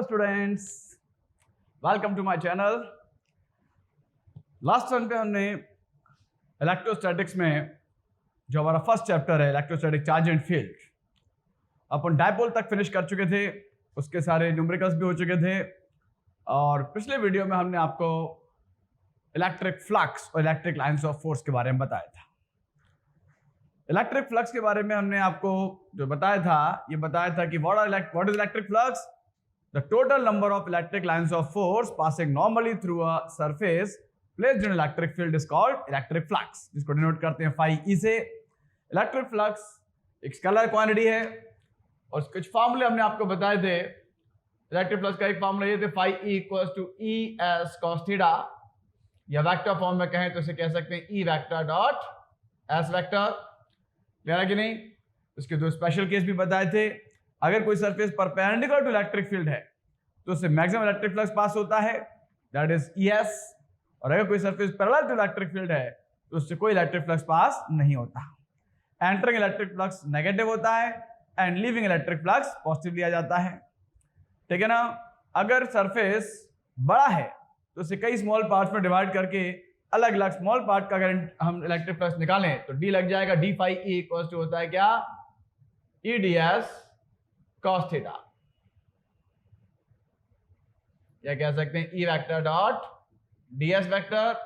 Students, welcome to my channel. Last one पे हमने electrostatics में जो हमारा फर्स्ट चैप्टर है इलेक्ट्रोस्टैटिक चार्ज एंड फील्ड, अपन डायपोल तक फिनिश कर चुके थे। उसके सारे न्यूमेरिकल्स भी हो चुके थे और पिछले वीडियो में हमने आपको इलेक्ट्रिक फ्लक्स और इलेक्ट्रिक लाइंस ऑफ फोर्स के बारे में बताया था। इलेक्ट्रिक फ्लक्स के बारे में हमने आपको जो बताया था, ये बताया था कि what is electric flux? The total number of electric lines of force passing normally through a surface placed in electric field is called electric flux, जिसको डिनोट करते हैं phi e से। इलेक्ट्रिक फ्लक्स एक स्केलर क्वांटिटी है और कुछ फॉर्मूले हमने आपको बताए थे। इलेक्ट्रिक फ्लक्स का एक फॉर्मूला ये थे phi e equals to e s cos theta, या वेक्टर फॉर्म में कहें तो इसे कह सकते हैं e vector dot s vector. Clear है कि नहीं? इसके दो स्पेशल केस भी बताए थे। अगर कोई surface perpendicular to electric field है तो उससे मैक्सिमम इलेक्ट्रिक फ्लक्स पास होता है, दैट इज ES, और अगर कोई surface parallel to electric field है तो उससे कोई इलेक्ट्रिक फ्लक्स पास नहीं होता। एंटरिंग इलेक्ट्रिक फ्लक्स नेगेटिव होता है and leaving electric flux positive लिया जाता है। ठीक है ना? अगर सरफेस बड़ा है तो उसे कई स्मॉल पार्ट्स में डिवाइड करके अलग अलग स्मॉल पार्ट का अगर हम इलेक्ट्रिक फ्लक्स निकालें तो D लग जाएगा। D phi E equals to होता है क्या? E ds cos थीटा, या कह सकते हैं E vector dot ds vector.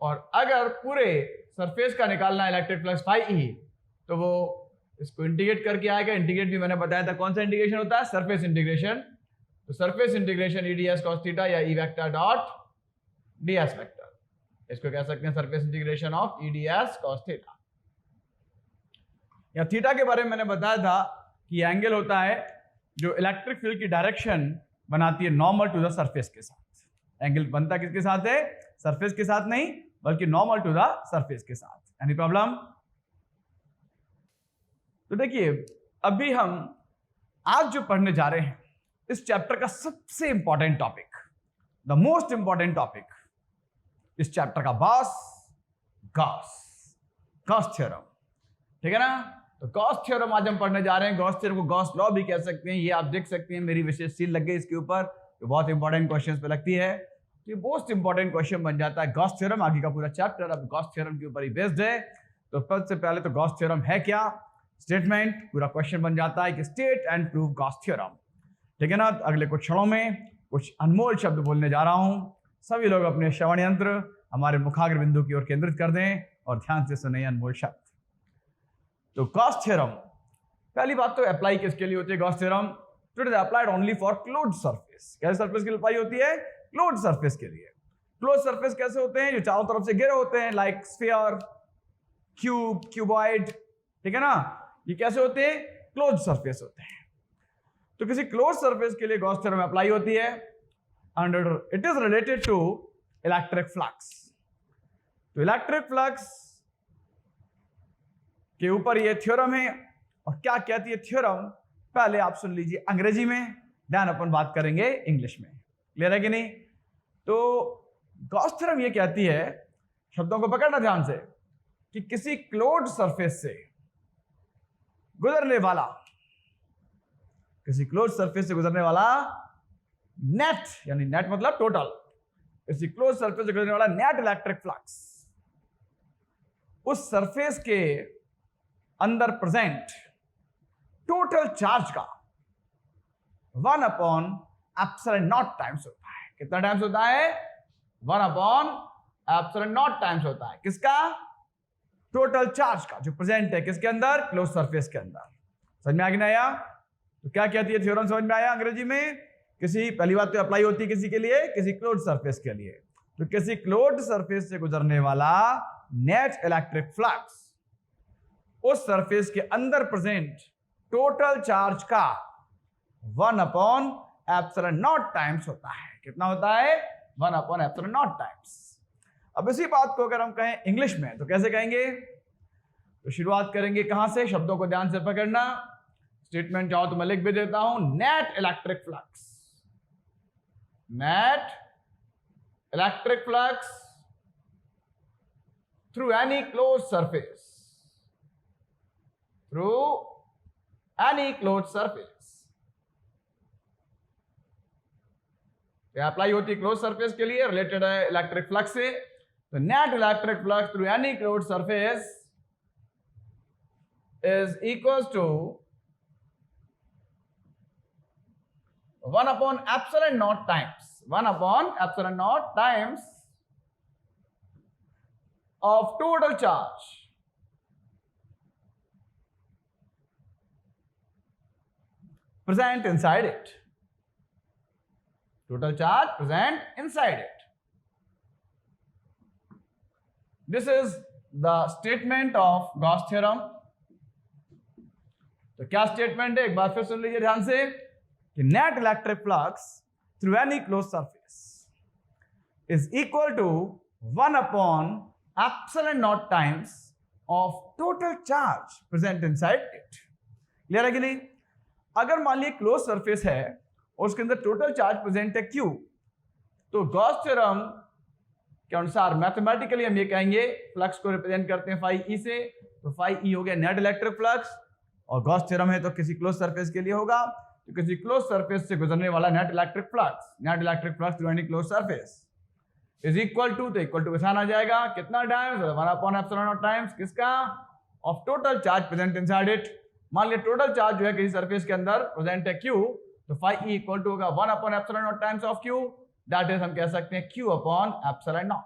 और अगर पूरे सरफेस का निकालना है इलेक्ट्रिक फ्लक्स phi E तो वो इसको इंटीग्रेट करके आएगा। इंटीग्रेट भी मैंने बताया था, कौन सा इंटीग्रेशन होता है? Surface integration. तो surface integration E ds cos theta या E vector dot ds vector, इसको कह सकते हैं surface integration of E ds cos theta. या थीटा के बारे में मैंने बताया था कि एंगल होता है जो इलेक्ट्रिक फील्ड की डायरेक्शन बनाती है नॉर्मल टू द सरफेस के साथ। एंगल बनता किसके साथ है? सरफेस के साथ नहीं, बल्कि नॉर्मल टू द सरफेस के साथ। Any problem? तो देखिए, अभी हम आज जो पढ़ने जा रहे हैं इस चैप्टर का सबसे important topic, the most important topic इस चैप्टर का गॉस थ्योरम। ठीक है ना? तो गॉस थ्योरम आज हम पढ़ने जा रहे हैं। गॉस थ्योरम को गॉस लॉ भी कह सकते हैं। ये आप देख सकते हैं, मेरी विशेष सील लग गई इसके ऊपर, जो बहुत इंपॉर्टेंट क्वेश्चंस पे लगती है। तो ये मोस्ट इंपॉर्टेंट क्वेश्चन बन जाता है गॉस थ्योरम। आगे का पूरा चैप्टर अब गॉस थ्योरम के ऊपर ही बेस्ड है। तो सबसे पहले तो गॉस थ्योरम है क्या? स्टेटमेंट। पूरा क्वेश्चन बन जाता है कि state and prove Gauss theorem. ठीक है ना? तो अगले कुछ क्षणों में कुछ अनमोल शब्द बोलने जा रहा हूं। सभी लोग अपने श्रवण यंत्र हमारे मुखाग्र बिंदु की ओर केंद्रित कर दें और ध्यान से सुने अनमोल शब्द। तो गॉस थ्योरम, पहली बात तो अप्लाई किसके लिए होती है Gauss theorem? It is applied only for closed surface. कैसे सरफेस के लिए अप्लाई होती है? क्लोज्ड सरफेस के लिए। क्लोज्ड सरफेस कैसे होते हैं? जो चारों तरफ से घिरे होते हैं, लाइक स्फीयर, क्यूब, क्यूबॉइड। ठीक है ना? ये कैसे होते हैं? क्लोज्ड सरफेस होते हैं। तो किसी क्लोज्ड सरफेस के लिए गॉस थ्योरम अप्लाई होती है and it is related to electric flux. तो इलेक्ट्रिक फ्लक्स के ऊपर ये थ्योरम है। और क्या कहती है थ्योरम, पहले आप सुन लीजिए अंग्रेजी में, ध्यान अपन बात करेंगे इंग्लिश में। क्लियर है कि नहीं? तो गॉस थ्योरम ये कहती है, शब्दों को पकड़ना ध्यान से, कि किसी क्लोज्ड सरफेस से गुजरने वाला, किसी क्लोज्ड सरफेस से गुजरने वाला नेट, यानी नेट मतलब टोटल, किसी क्लोज सरफेस से गुजरने वाला नेट इलेक्ट्रिक फ्लक्स उस सरफेस के अंदर प्रेजेंट टोटल चार्ज का 1 अपॉन एप्सिलॉन नॉट टाइम्स होता है। कितना टाइम्स होता है? 1 अपॉन एप्सिलॉन नॉट टाइम्स होता है। किसका? टोटल चार्ज का, जो प्रेजेंट है किसके अंदर? क्लोज सरफेस के अंदर। समझ में आ गया आया? तो क्या कहती है थ्योरम? समझ में आया अंग्रेजी में? किसी, पहली बात तो अप्लाई होती है किसी के लिए? किसी क्लोज्ड सरफेस के लिए। तो किसी क्लोज्ड सरफेस से गुजरने वाला नेट इलेक्ट्रिक फ्लक्स उस सरफेस के अंदर प्रेजेंट टोटल चार्ज का 1 अपॉन एप्सिलॉन नॉट टाइम्स होता है। कितना होता है? 1 अपॉन एप्सिलॉन नॉट टाइम्स। अब इसी बात को अगर हम कहें इंग्लिश में तो कैसे कहेंगे? तो शुरुआत करेंगे कहां से? शब्दों को ध्यान से पकड़ना। स्टेटमेंट चाहो तो मैं लिख भी देता हूं, net electric flux. Net electric flux through any closed surface, through any closed surface apply होती है क्लोज सरफेस के लिए, रिलेटेड है इलेक्ट्रिक फ्लक्स से। तो net electric flux through any close surface is equals to 1 upon epsilon naught times 1 upon epsilon naught times of total charge present inside it. Total charge present inside it. This is the statement of Gauss theorem. तो क्या statement है, एक बार फिर सुन लीजिए ध्यान से कि net electric flux through any close surface is equal to 1 upon epsilon naught times of total charge present inside it. Clear है कि नहीं? अगर मान लीजिए क्लोज सरफेस है और उसके अंदर टोटल चार्ज प्रेजेंट है Q, तो गॉस थ्योरम के अनुसार मैथमेटिकली हम ये कहेंगे फ्लक्स को रिप्रेजेंट करते हैं फाई ई से, तो फाई ई हो गया नेट इलेक्ट्रिक फ्लक्स, और गॉस थ्योरम है तो किसी क्लोज सरफेस के लिए होगा, तो किसी क्लोज सरफेस से गुजरने वाला net electric flux through any close surface is equal to, तो इक्वल टू के साथ आ जाएगा कितना times 1 upon epsilon naught times किसका, of total charge present inside it. मान लिया टोटल चार्ज जो है किसी सरफेस के अंदर प्रेजेंट है Q, तो फाई ई इक्वल टू होगा 1 upon epsilon naught times of Q, that is हम कह सकते हैं Q upon epsilon naught.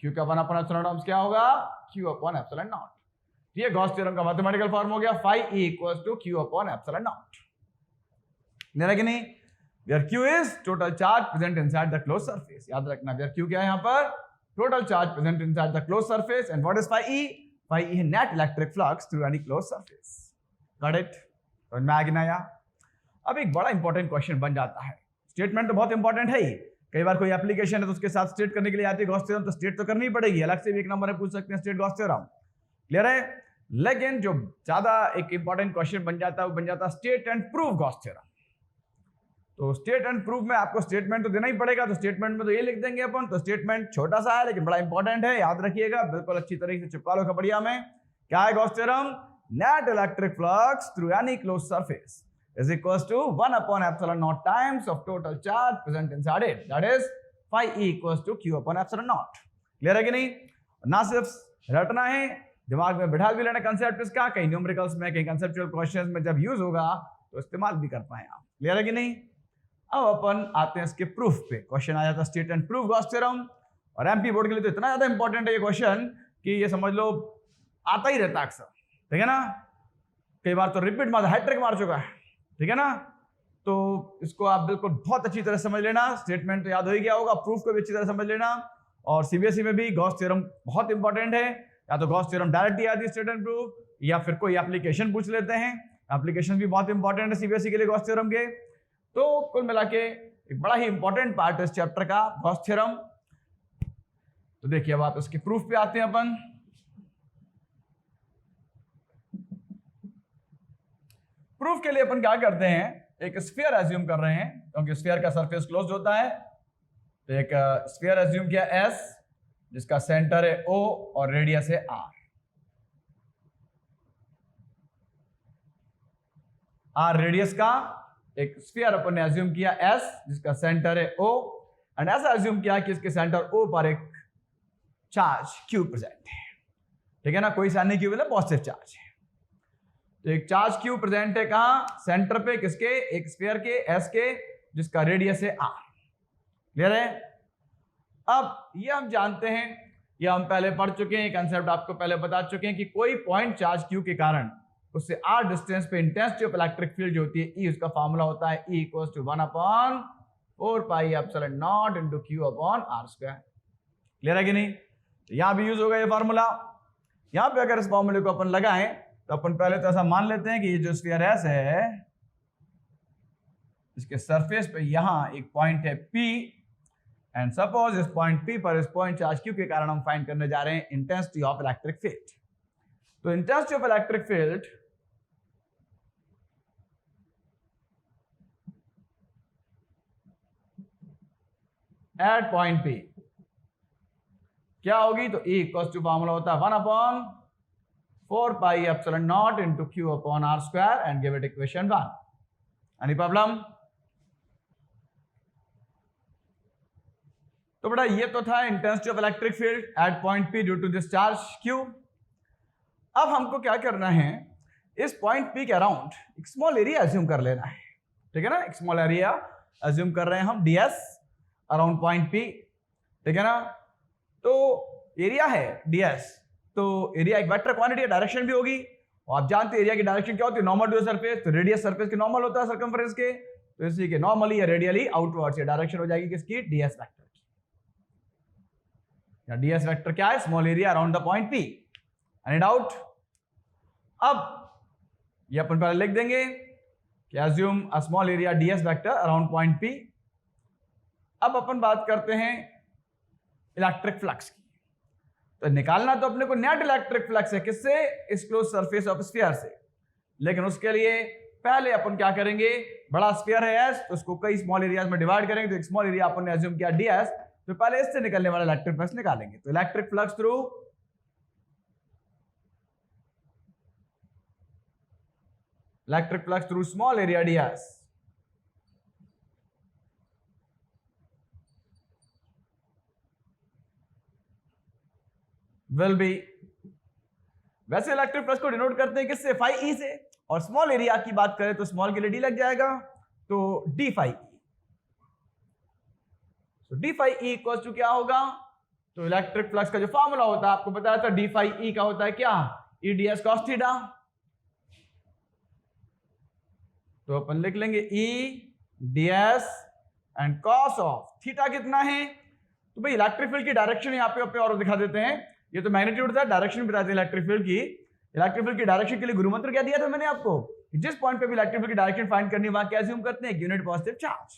Q का 1 अपॉन एप्सिलॉन नॉट क्या होगा, Q अपॉन एप्सिलॉन नॉट। ये गॉस थ्योरम का मैथमेटिकल फॉर्म हो गया, phi E equals to Q upon epsilon naught. Clear है कि नहीं? Where Q is total charge present inside the close surface. याद रखना वेयर Q क्या है, यहां पर total charge present inside the close surface, and what is phi E? Phi E है net electric flux through any close surface. Got it? समझ में आ गया ना? यार अब एक बड़ा इंपॉर्टेंट क्वेश्चन बन जाता है, स्टेटमेंट तो बहुत इंपॉर्टेंट है ही, कई बार कोई एप्लीकेशन है तो उसके साथ स्टेट करने के लिए आती है गॉस थ्योरम, तो स्टेट तो करनी पड़ेगी, अलग से भी एक नंबर में पूछ सकते हैं स्टेट गॉस थ्योरम। क्लियर है? लेकिन जो ज्यादा एक इंपॉर्टेंट क्वेश्चन बन जाता है वो बन जाता है state and prove Gauss theorem. तो स्टेट एंड प्रूव में आपको स्टेटमेंट तो देना ही पड़ेगा, तो स्टेटमेंट में तो ये लिख देंगे अपन, तो स्टेटमेंट छोटा सा है लेकिन बड़ा इंपॉर्टेंट है, याद रखिएगा, बिल्कुल अच्छी तरीके से चिपका लो खबड़िया में। क्या है Gauss theorem? Net electric flux through any close surface is equals to 1 upon epsilon naught times of total charge present inside it, that is phi e equals to Q upon epsilon naught। Clear है कि नहीं? ना सिर्फ रटना है, दिमाग में बिठा भी लेना कंसेप्ट इसका, कई न्यूमेरिकल्स में कई कंसेप्चुअल क्वेश्चंस में जब यूज होगा तो इस्तेमाल भी कर पाए आप। क्लियर है कि नहीं? अब अपन आते हैं इसके प्रूफ पे। क्वेश्चन आ जाता है state and proof Gauss theorem, और एमपी बोर्ड के लिए तो इतना ज्यादा इंपॉर्टेंट है ये क्वेश्चन कि ये समझ लो आता ही रहता है अक्सर, ठीक है ना? कई बार तो रिपीट मार हैट्रिक मार चुका है, ठीक है ना? तो इसको आप बिल्कुल बहुत अच्छी तरह समझ लेना, स्टेटमेंट तो याद हो ही गया होगा, प्रूफ को भी अच्छी तरह समझ लेना। और सीबीएसई में भी गॉस थ्योरम बहुत इंपॉर्टेंट है, या तो गॉस थ्योरम डायरेक्ट याद है स्टेट एंड प्रूफ, या फिर कोई एप्लीकेशन पूछ लेते हैं, एप्लीकेशन भी बहुत इंपॉर्टेंट है सीबीएसई के लिए गॉस थ्योरम के। तो कुल मिला के एक बड़ा ही इंपॉर्टेंट पार्ट है इस चैप्टर का गॉस थ्योरम। तो देखिए अब आप इसके प्रूफ पे आते हैं अपन। प्रूफ के लिए अपन क्या करते हैं, एक स्फीयर एज्यूम कर रहे हैं, क्योंकि स्फीयर का सरफेस क्लोज्ड होता है, तो एक स्फीयर एज्यूम किया S, जिसका सेंटर है O और रेडियस है R। R रेडियस का एक स्फीयर अपन ने एज्यूम किया S, जिसका सेंटर है O, एंड ऐसा एज्यूम किया कि इसके सेंटर O पर एक चार्ज Q प्रेजेंट है, ठीक है ना? कोई सा नहीं Q मतलब पॉजिटिव चार्ज है, तो एक चार्ज Q प्रेजेंट है कहां, सेंटर पे, किसके, एक स्फीयर के S के, जिसका रेडियस है R। क्लियर है? अब ये हम जानते हैं, ये हम पहले पढ़ चुके हैं, कंसेप्ट आपको पहले बता चुके हैं कि कोई पॉइंट चार्ज Q के कारण उससे R डिस्टेंस पे इंटेंसिटी ऑफ इलेक्ट्रिक फील्ड जो होती है E, उसका फॉर्मूला होता है E equals to 1 upon 4 pi epsilon naught into Q upon R square. Clear है कि नहीं? तो यहां भी यूज होगा ये फॉर्मूला। यहां पे अगर इस फॉर्मूले को अपन लगाएं तो अपन पहले तो ऐसा मान लेते हैं कि ये जो स्फीयर S है, इसके सरफेस पे यहां एक पॉइंट है P, एंड सपोज इस पॉइंट P पर इस पॉइंट चार्ज Q के कारण हम फाइंड करने जा रहे हैं इंटेंसिटी ऑफ इलेक्ट्रिक फील्ड। तो intensity of electric field at point P क्या होगी, तो E इक्वल्स टू फॉर्मूला होता है 1 upon 4 pi epsilon naught into Q upon R square, and give it equation 1। Any problem? तो बेटा ये तो था intensity of electric field at point P due to this charge Q। अब हमको क्या करना है, इस पॉइंट P के अराउंड एक स्मॉल एरिया अज्यूम कर लेना है, ठीक है ना। एक स्मॉल एरिया अज्यूम कर रहे हैं हम ds अराउंड पॉइंट P, ठीक है ना। तो एरिया है ds, तो एरिया एक वेक्टर क्वांटिटी है, डायरेक्शन भी होगी, और आप जानते हैं एरिया की डायरेक्शन क्या होती है, नॉर्मल टू सरफेस, तो रेडियस सरफेस के नॉर्मल होता है सर्कमफ्रेंस के, तो इसी के नॉर्मली या रेडियली आउटवर्ड्स ये डायरेक्शन हो जाएगी किसकी, ds वेक्टर की। या ds वेक्टर क्या है, small area around the point P। Any doubt? अब ये अपन पहले लिख देंगे कि assume a small area ds vector around point P। अब अपन बात करते हैं इलेक्ट्रिक फ्लक्स की। तो निकालना तो अपने को नेट इलेक्ट्रिक फ्लक्स है, किससे, इस क्लोज सरफेस ऑफ स्फीयर से। लेकिन उसके लिए पहले अपन क्या करेंगे, बड़ा स्फीयर है S, तो उसको कई स्मॉल एरियाज में डिवाइड करेंगे, तो एक स्मॉल एरिया अपन ने अज्यूम किया ds, तो पहले इससे निकलने वाला इलेक्ट्रिक फ्लक्स निकालेंगे। तो electric flux through small area ds will be, वैसे इलेक्ट्रिक फ्लक्स को डिनोट करते हैं किससे, phi e से, और स्मॉल एरिया की बात करें तो स्मॉल के लिए d लग जाएगा, तो d phi e। तो d phi e equals to क्या होगा, तो इलेक्ट्रिक फ्लक्स का जो फॉर्मूला होता है आपको बताया था, d phi e का होता है क्या, e ds cos थीटा। तो अपन लिख लेंगे e ds and cos of theta कितना है। तो भाई इलेक्ट्रिक फील्ड की डायरेक्शन यहाँ पे और दिखा देते हैं, ये तो मैग्नीट्यूड था, डायरेक्शन बताते हैं इलेक्ट्रिक फील्ड की। इलेक्ट्रिक फील्ड की डायरेक्शन के लिए गुरुमंत्र क्या दिया था मैंने आपको, जिस पॉइंट पे भी इलेक्ट्रिक फील्ड की डायरेक्शन फाइंड करनी है वहां क्या अज्यूम करते हैं, एक यूनिट पॉजिटिव चार्ज।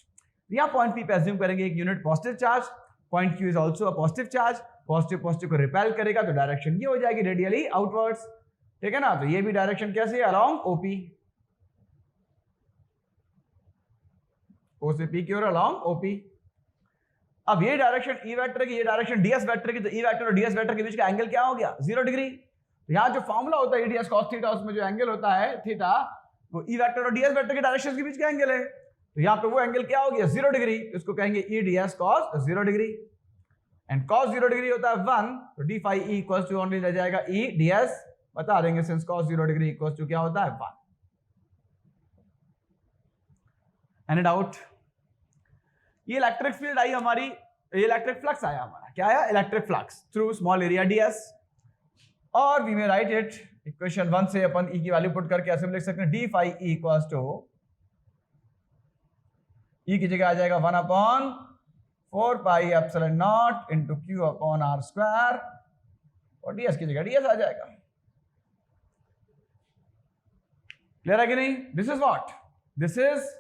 यहाँ पॉइंट P पे अज्यूम करेंगे एक unit positive charge, point Q is also a positive charge, positive positive को रिपेल करेगा तो डायरेक्शन ये हो जाएगी रेडियली आउटवर्ड्स, ठीक है ना। तो ये भी डायरेक्शन कैसे है, अलोंग OP, O से P की ओर अलोंग OP। अब ये डायरेक्शन E वेक्टर की, ये डायरेक्शन ds वेक्टर की, तो E वेक्टर और ds वेक्टर के बीच का एंगल क्या हो गया, 0 डिग्री। तो यहाँ जो फॉर्मूला होता है E ds cos थीटा, उसमें जो एंगल होता है थीटा, वो E वेक्टर और ds वेक्टर के डायरेक्शन के बीच का एंगल है, तो यहाँ पे वो एंगल क्या हो गया, 0 डिग्री, इसको कहेंगे E ds cos 0 degree, and cos 0 degree होता है 1, तो d phi e equals to only रह जाएगा E ds, बता देंगे since cos 0 degree equals to क्या होता है 1। Any doubt? ये इलेक्ट्रिक फील्ड आई हमारी, ये इलेक्ट्रिक फ्लक्स आया हमारा, क्या आया, electric flux through small area ds, और we may write it equation 1 से अपन E की वैल्यू पुट करके ऐसे लिख सकते हैं, d phi e equals to E की जगह आ जाएगा 1/4 pi epsilon naught into q upon r square, और ds की जगह ds आ जाएगा। क्लियर है कि नहीं? This is what, this is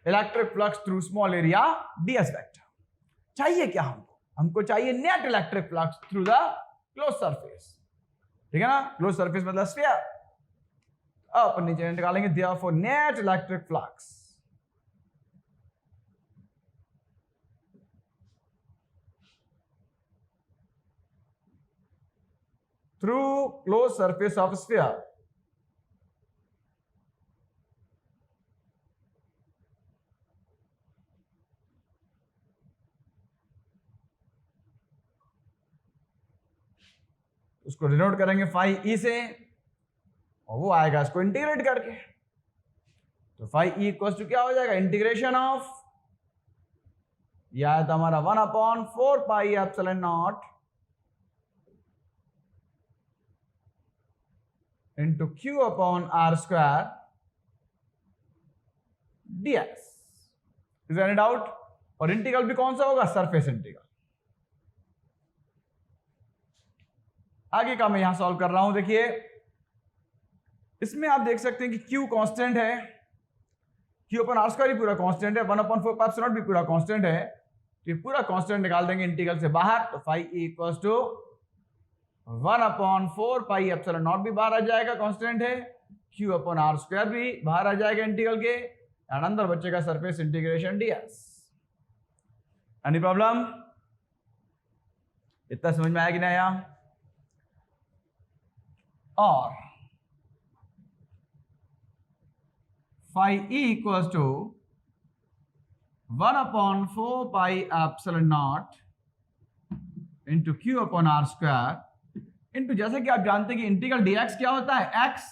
electric flux through small area ds vector. चाहिए क्या हमको, हमको चाहिए net electric flux through the close surface, ठीक है ना, क्लोज सरफेस मतलब स्फीयर। अब अपन नीचे निकालेंगे therefore net electric flux through close surface of sphere उसको डिनोट करेंगे phi e से, और वो आएगा इसको इंटीग्रेट करके, तो phi e इक्वल्स टू क्या हो जाएगा, इंटीग्रेशन ऑफ, यह आया था हमारा 1/4 pi epsilon naught into q upon r square ds। Is any doubt? और इंटीग्रल भी कौन सा होगा, सरफेस इंटीग्रल। आगे का मैं यहां सॉल्व कर रहा हूं, देखिए इसमें आप देख सकते हैं कि Q कांस्टेंट है, Q अपन r स्क्वायर भी पूरा कांस्टेंट है, 1/4 पाई एप्सिलॉन भी पूरा कांस्टेंट है, तो ये पूरा कांस्टेंट निकाल देंगे इंटीग्रल से बाहर, तो phi e equals to 1/4 pi epsilon naught भी बाहर आ जाएगा, कांस्टेंट है, Q अपॉन r स्क्वायर भी बाहर आ जाएगा इंटीग्रल के, एंड अंदर बचेगा surface integration ds। Any problem? इतना समझ में आया कि नहीं आया? और phi e equals to 1/4 pi epsilon naught into Q upon R square into, जैसे कि आप जानते हैं कि इंटीग्रल डीएक्स क्या होता है एक्स,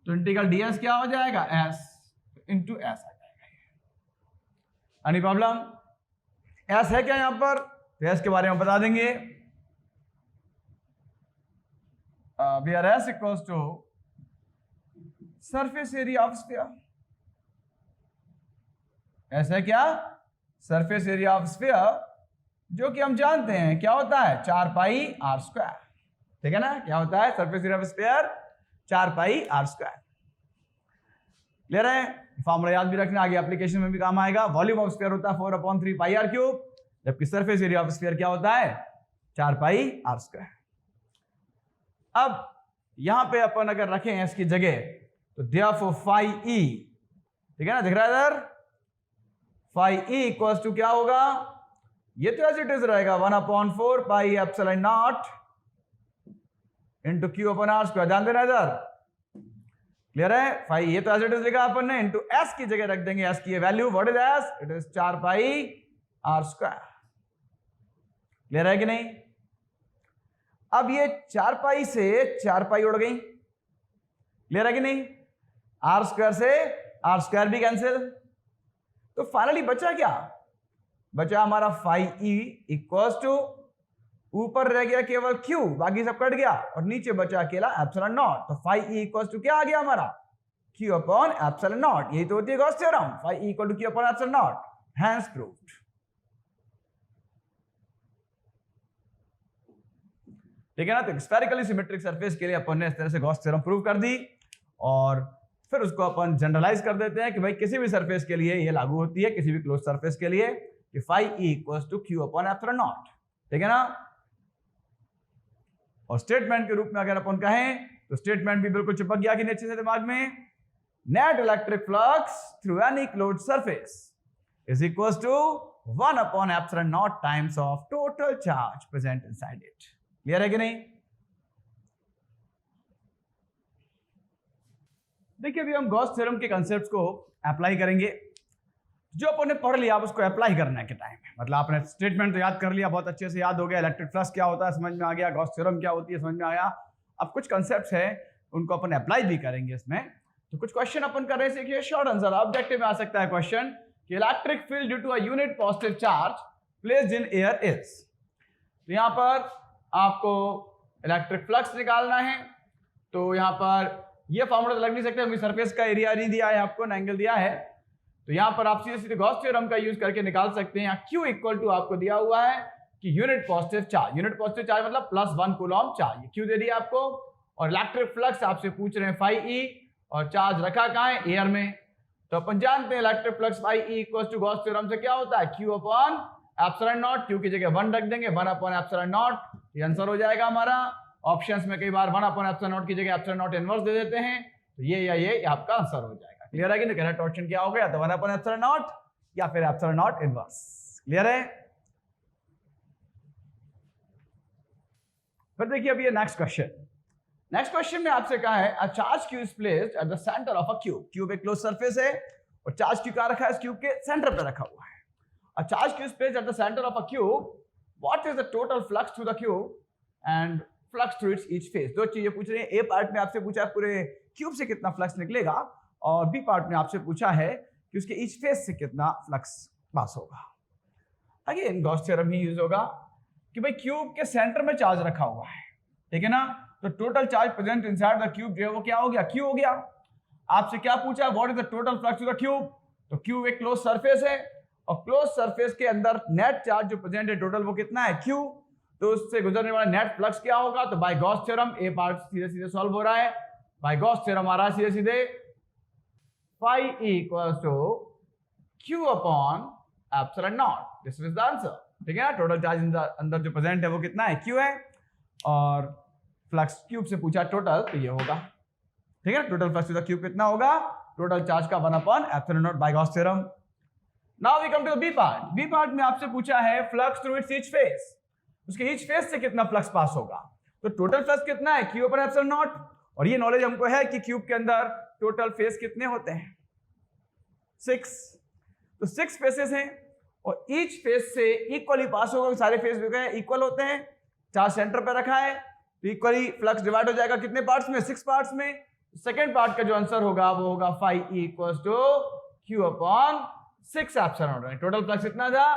तो इंटीग्रल डीएस क्या हो जाएगा एस इंटू एस आ जाएगा। Any problem? एस है क्या यहां पर, तो एस के बारे में बता देंगे। We are S equals to surface area of sphere. S है क्या, सरफेस एरिया ऑफ स्फीयर, जो कि हम जानते हैं क्या होता है 4 पाई आर स्क्वायर। ठीक है ना, क्या होता है surface area of sphere 4 pi R square. ले रहे हैं, फॉर्मूला याद भी रखना, आगे एप्लीकेशन में भी काम आएगा। वॉल्यूम ऑफ स्फीयर होता है 4/3 पाई आर क्यूब, जबकि सरफेस एरिया ऑफ स्फीयर क्या होता है 4 पाई आर स्क्वायर। अब यहां पे अपन अगर रखें एस की जगह तो देयरफॉर फाई ई, ठीक है ना, दिख रहा है इधर, फाई ई इक्वल्स टू क्या होगा, ये तो एज इट इज रहेगा 1/4 pi epsilon naught into Q upon R square. ध्यान देना इधर, क्लियर है। फाई ये तो एज इट इज लिखा अपन ने, इंटू एस की जगह रख देंगे एस की value, what is S, it is 4 pi R square. Clear है कि नहीं? अब ये 4 पाई से 4 पाई उड़ गई, क्लियर है कि नहीं, आर स्क्वायर से आर स्क्वायर भी कैंसिल, तो फाइनली बचा क्या, बचा हमारा फाई ई इक्वल्स टू, ऊपर रह गया केवल क्यू, बाकी सब कट गया, और नीचे बचा अकेला एप्सिलॉन नॉट। तो फाई ई इक्वल्स टू क्या आ गया हमारा, क्यू अपॉन एप्सिलॉन नॉट। यही तो होती है Gauss theorem, phi E equal to Q upon epsilon naught, hence proved. ठीक है ना, तो स्फेरिकली सिमेट्रिक सरफेस के लिए अपन ने इस तरह से गॉस थ्योरम प्रूव कर दी, और फिर उसको अपन जनरलाइज कर देते हैं कि भाई किसी भी सरफेस के लिए ये लागू होती है, किसी भी क्लोज सरफेस के लिए, कि phi E equals to Q upon epsilon naught. ठीक है ना, और स्टेटमेंट के रूप में अगर अपन कहें तो स्टेटमेंट भी बिल्कुल चिपक गया कि नीचे से दिमाग में, net electric flux through any closed surface is equals to 1 upon epsilon naught times of total charge present inside it. Clear है कि नहीं? देखिए अभी हम गॉस थ्योरम के कॉन्सेप्ट्स को अप्लाई करेंगे। जो अपन ने पढ़ लिया आप उसको अप्लाई करना है के टाइम में, मतलब आपने स्टेटमेंट तो याद कर लिया, बहुत अच्छे से याद हो गया, इलेक्ट्रिक फ्लक्स क्या होता है समझ में आ गया, गॉस थ्योरम क्या होती है समझ में आया। अब कुछ कॉन्सेप्ट्स हैं उनको अपन अप्लाई भी करेंगे इसमें। तो कुछ क्वेश्चन अपन कर रहे हैं, सीखिए शॉर्ट आंसर ऑब्जेक्टिव में आ सकता है क्वेश्चन कि electric field due to a unit positive charge placed in air is. तो यहां पर आपको इलेक्ट्रिक फ्लक्स निकालना है, तो यहां पर ये फॉर्मूला तो लग नहीं सकता, सरफेस का एरिया नहीं दिया है आपको, एंगल दिया है, तो यहां पर आप सीधे सीधे गॉस थ्योरम का यूज करके निकाल सकते हैं। Q इक्वल टू आपको दिया हुआ है कि unit positive charge, unit positive charge मतलब +1 कूलम चार्ज, Q दे दिया आपको, और इलेक्ट्रिक फ्लक्स आपसे पूछ रहे हैं फाई ई, और चार्ज रखा कहां है एयर में। तो अपन जानते हैं electric flux phi E equal to Gauss theorem से क्या होता है Q upon epsilon naught, Q की जगह 1 रख देंगे, 1 अपॉन एप्सिलॉन नॉट, ये आंसर हो जाएगा हमारा। ऑप्शंस में कई बार 1 अपॉन एप्सिलॉन नॉट की जगह एप्सिलॉन नॉट इनवर्स दे देते हैं, तो ये या ये आपका आंसर हो जाएगा। क्लियर है कि नहीं? करेक्ट ऑप्शन क्या हो गया, तो 1 अपॉन एप्सिलॉन नॉट या फिर एप्सिलॉन नॉट इनवर्स। क्लियर है? फिर देखिए अभी ये नेक्स्ट क्वेश्चन में आपसे कहा है a charge Q is placed at the centre of a cube. Cube एक क्लोज सरफेस है और चार्ज क्यू कहां रखा है, इस क्यूब के सेंटर पे रखा हुआ है। A charge Q is placed at the centre of a cube, what is the total flux through the cube and flux through its each face. दो चीजें पूछ रही है, ए पार्ट में आपसे पूछा है पूरे क्यूब से कितना फ्लक्स निकलेगा, और बी पार्ट में आपसे पूछा है कि उसके ईच फेस से कितना फ्लक्स पास होगा। अगेन गॉस थ्योरम ही यूज होगा कि भाई क्यूब के सेंटर में चार्ज रखा हुआ है, ठीक है ना, तो total charge present inside the cube जो है वो क्या हो गया, क्यू हो गया। आपसे क्या पूछा है, what is the total flux to the cube, तो क्यूब एक क्लोज सरफेस है, और क्लोज सरफेस के अंदर नेट चार्ज जो प्रेजेंट है टोटल वो कितना है क्यू, तो उससे गुजरने वाला नेट फ्लक्स क्या होगा, तो by Gauss theorem A part सीधे सीधे सॉल्व हो रहा है, बाय गॉस थ्योरम आ रहा है सीधे सीधे phi E equals to Q upon epsilon naught, this is the answer. ठीक है ना, टोटल चार्ज अंदर जो प्रेजेंट है वो कितना है क्यू है, और फ्लक्स क्यूब से पूछा टोटल, तो ये होगा। ठीक है, total flux to the cube कितना होगा, टोटल चार्ज का 1 upon epsilon naught by Gauss theorem. Now we come to the B part. B part में आपसे पूछा है flux through its each face, उसके ईच फेस से कितना फ्लक्स पास होगा, तो टोटल फ्लक्स कितना है क्यू अपॉन एप्सिलॉन नॉट, और ये नॉलेज हमको है कि क्यूब के अंदर टोटल फेस कितने होते हैं 6, तो 6 फेसेस हैं, और ईच फेस से इक्वली पास होगा, सारे फेस जो है इक्वल होते हैं, चार्ज सेंटर पे रखा है तो इक्वली फ्लक्स डिवाइड हो जाएगा कितने पार्ट्स में, 6 पार्ट्स में। सेकेंड पार्ट का जो आंसर होगा वो होगा phi E equals to Q upon 6 epsilon naught. Total flux इतना था,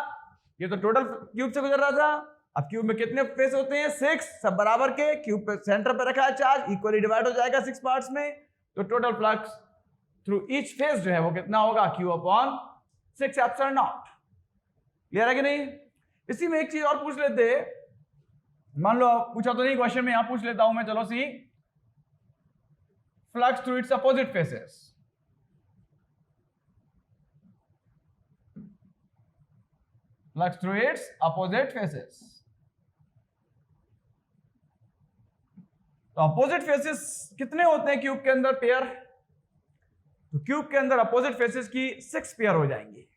ये तो टोटल क्यूब से गुजर रहा था। अब क्यूब में कितने फेस होते हैं, 6, सब बराबर के, क्यूब पे सेंटर पे रखा है चार्ज, इक्वली डिवाइड हो जाएगा 6 पार्ट्स में, तो total flux through each face जो है वो कितना होगा, Q upon 6 epsilon naught. Clear है कि नहीं? इसी में एक चीज और पूछ लेते, मान लो पूछा तो नहीं क्वेश्चन में, यहां पूछ लेता हूं मैं, चलो see flux through its opposite faces. Flux through its opposite faces, तो अपोजिट फेसेस कितने होते हैं क्यूब के अंदर पेयर, तो क्यूब के अंदर अपोजिट फेसेस की 6 पेयर हो जाएंगी,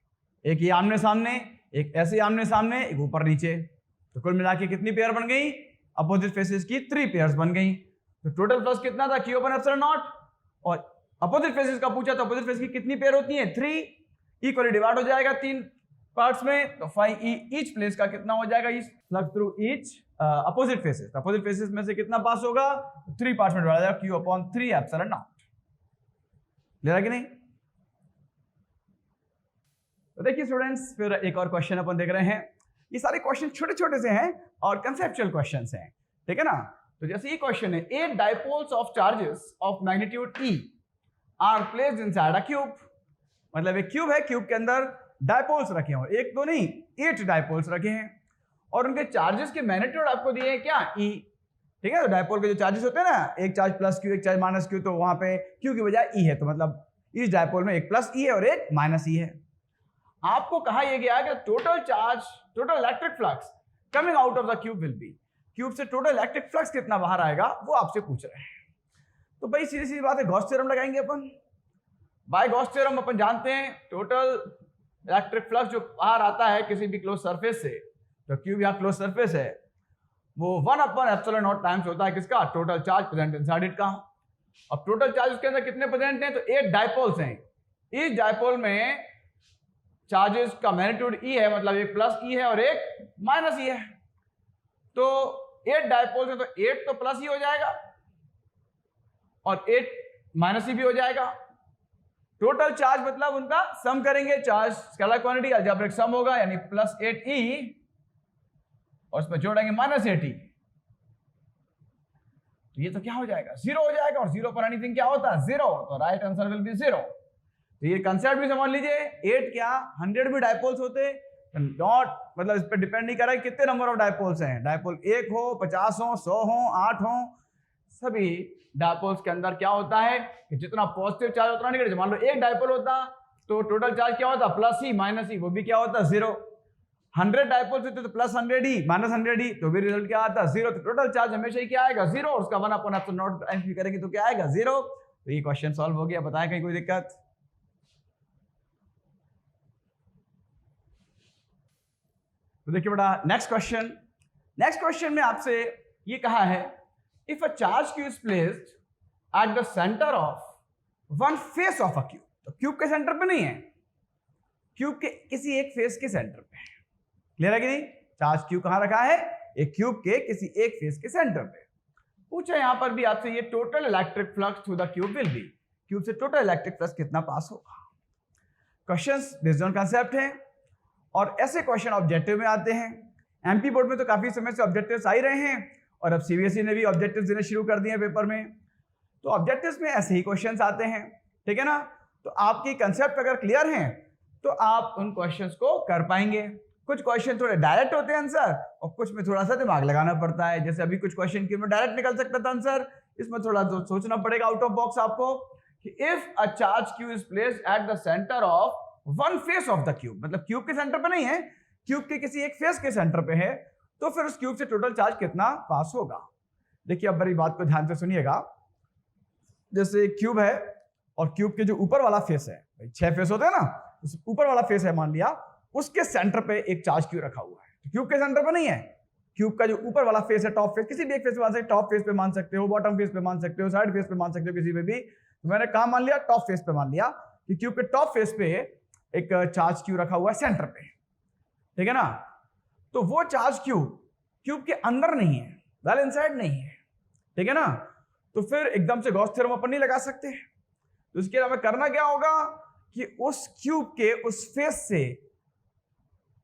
एक ये आमने सामने, एक ऐसे आमने सामने, एक ऊपर नीचे, तो कुल मिला के कितनी पेयर बन गई, अपोजिट फेसेस की 3 पेयर्स बन गई। तो टोटल फ्लक्स कितना था, Q अपॉन एप्सिलॉन नॉट, और अपोजिट फेसेस का पूछा तो अपोजिट फेस की कितनी पेयर होती है, 3, इक्वली डिवाइड हो जाएगा 3 पार्ट्स में, तो phi E ईच प्लेस का कितना हो जाएगा, इस flux through each opposite faces, opposite faces में से कितना पास होगा, 3 पार्ट्स में डिवाइड हो जाएगा, Q upon 3 epsilon naught. Clear है कि नहीं? तो देखिए स्टूडेंट्स, फिर एक और क्वेश्चन अपन देख रहे हैं। ये सारे क्वेश्चन छोटे छोटे से हैं और कंसेप्चुअल क्वेश्चंस हैं, ठीक है ना। तो जैसे ये क्वेश्चन है, 8 dipoles of charges of magnitude E are placed inside a cube, मतलब एक क्यूब है, क्यूब के अंदर डाइपोल्स रखे हैं, एक दो नहीं 8 डाइपोल्स रखे हैं, और उनके चार्जेस के मैग्नीट्यूड आपको दिए हैं क्या, E, ठीक है। तो डाइपोल के जो चार्जेस होते हैं ना, एक चार्ज प्लस Q, एक चार्ज माइनस Q, तो वहां पे Q की बजाय E है, तो मतलब इस डाइपोल में एक प्लस E है और एक माइनस E है। आपको कहा यह गया कि total charge, total electric flux coming out of the cube will be, cube से टोटल इलेक्ट्रिक फ्लक्स कितना बाहर आएगा वो आपसे पूछ रहे हैं। तो भाई सीधी सीधी बात है, गॉस थ्योरम लगाएंगे अपन। बाय गॉस थ्योरम अपन जानते हैं टोटल इलेक्ट्रिक फ्लक्स जो बाहर आता है किसी भी क्लोज सरफेस से, तो क्यूब यहाँ क्लोज सरफेस है, वो 1 अपॉन एप्सिलॉन नॉट टाइम्स होता है किसका, total charge present inside it का। अब टोटल चार्ज उसके अंदर कितने प्रेजेंट हैं, तो 8 डाइपोल्स हैं, इस डाइपोल में चार्जेस का मैग्नीट्यूड E है, मतलब एक प्लस E है और एक माइनस E है, तो 8 डाइपोल्स हैं, तो 8 तो प्लस E हो जाएगा और 8 माइनस E भी हो जाएगा। टोटल चार्ज मतलब उनका सम करेंगे, चार्ज स्केलर क्वांटिटी अलजेब्रिक सम होगा, यानी प्लस 8E और उसमें जोड़ेंगे माइनस 8E, तो ये तो क्या हो जाएगा, 0 हो जाएगा, और 0 पर एनीथिंग क्या होता है, 0, तो राइट आंसर विल बी 0। तो ये कंसेप्ट भी समझ लीजिए, 8 क्या 100 भी डाइपोल्स होते, नॉट मतलब इस पर डिपेंड नहीं कर रहा है कितने नंबर ऑफ डाइपोल्स हैं, डाइपोल 1 हो, 50 हो, 100 हो, 8 हो, सभी डाइपोल्स के अंदर क्या होता है कि जितना पॉजिटिव चार्ज उतना नेगेटिव। मान लो एक डाइपोल होता तो टोटल चार्ज क्या होता, प्लस E माइनस E, वो भी क्या होता 0। 100 डाइपोल्स होते तो प्लस 100E माइनस 100E, तो भी रिजल्ट क्या आता 0। तो टोटल चार्ज हमेशा ही क्या आएगा 0, और उसका 1 अपॉन एप्सिलॉन नॉट टाइम्स भी करेंगे तो क्या आएगा 0। तो ये क्वेश्चन सॉल्व हो गया, बताएं कहीं कोई दिक्कत। तो देखिए बेटा नेक्स्ट क्वेश्चन में आपसे ये कहा है, if a charge Q is placed at the centre of one face of a cube, तो क्यूब के सेंटर पे नहीं है, क्यूब के किसी एक फेस के सेंटर पे है। क्लियर है कि नहीं? चार्ज Q कहां रखा है, एक क्यूब के किसी एक फेस के सेंटर पे। पूछा यहां पर भी आपसे, ये total electric flux through the cube will be, cube से टोटल इलेक्ट्रिक फ्लक्स कितना पास होगा। क्वेश्चंस बेस्ड ऑन कांसेप्ट है, और ऐसे क्वेश्चन ऑब्जेक्टिव में आते हैं। एमपी बोर्ड में तो काफी समय से ऑब्जेक्टिव्स आ ही रहे हैं, और अब सीबीएसई ने भी ऑब्जेक्टिव्स देने शुरू कर दिए हैं पेपर में, तो ऑब्जेक्टिव्स में ऐसे ही क्वेश्चंस आते हैं, ठीक है ना। तो आपकी कंसेप्ट अगर क्लियर हैं तो आप उन क्वेश्चंस को कर पाएंगे। कुछ क्वेश्चन थोड़े डायरेक्ट होते हैं आंसर, और कुछ में थोड़ा सा दिमाग लगाना पड़ता है। जैसे अभी कुछ क्वेश्चन की में डायरेक्ट निकल सकता था आंसर, इसमें थोड़ा तो सोचना पड़ेगा आउट ऑफ बॉक्स आपको, कि if a charge Q is placed at the centre of one face of the cube, मतलब क्यूब के सेंटर पे नहीं है, क्यूब के किसी एक फेस के सेंटर पे है, तो फिर उस क्यूब से टोटल चार्ज कितना पास होगा। देखिए अब मेरी बात को ध्यान से सुनिएगा। जैसे क्यूब है और क्यूब के जो ऊपर वाला फेस है, 6 फेस होते हैं ना, उस ऊपर वाला फेस है मान लिया, उसके सेंटर पे एक चार्ज Q रखा हुआ है। तो क्यूब के सेंटर पे नहीं है, क्यूब का जो ऊपर वाला फेस है, टॉप फेस, किसी भी एक फेस पे मान सकते हो, टॉप फेस पे मान सकते हो, बॉटम फेस पे मान सकते हो, साइड फेस पे मान सकते हो, किसी पे भी। तो मैंने कहा मान लिया टॉप फेस पे मान लिया कि क्यूब के टॉप फेस पे एक चार्ज Q रखा हुआ है सेंटर पे। ठीक है ना। तो वो चार्ज क्यूब के अंदर नहीं है, वेल इनसाइड नहीं है, ठीक है ना। तो फिर एकदम से गॉस थ्योरम अपन नहीं लगा सकते। तो इसके लिए हमें करना क्या होगा कि उस क्यूब के उस फेस से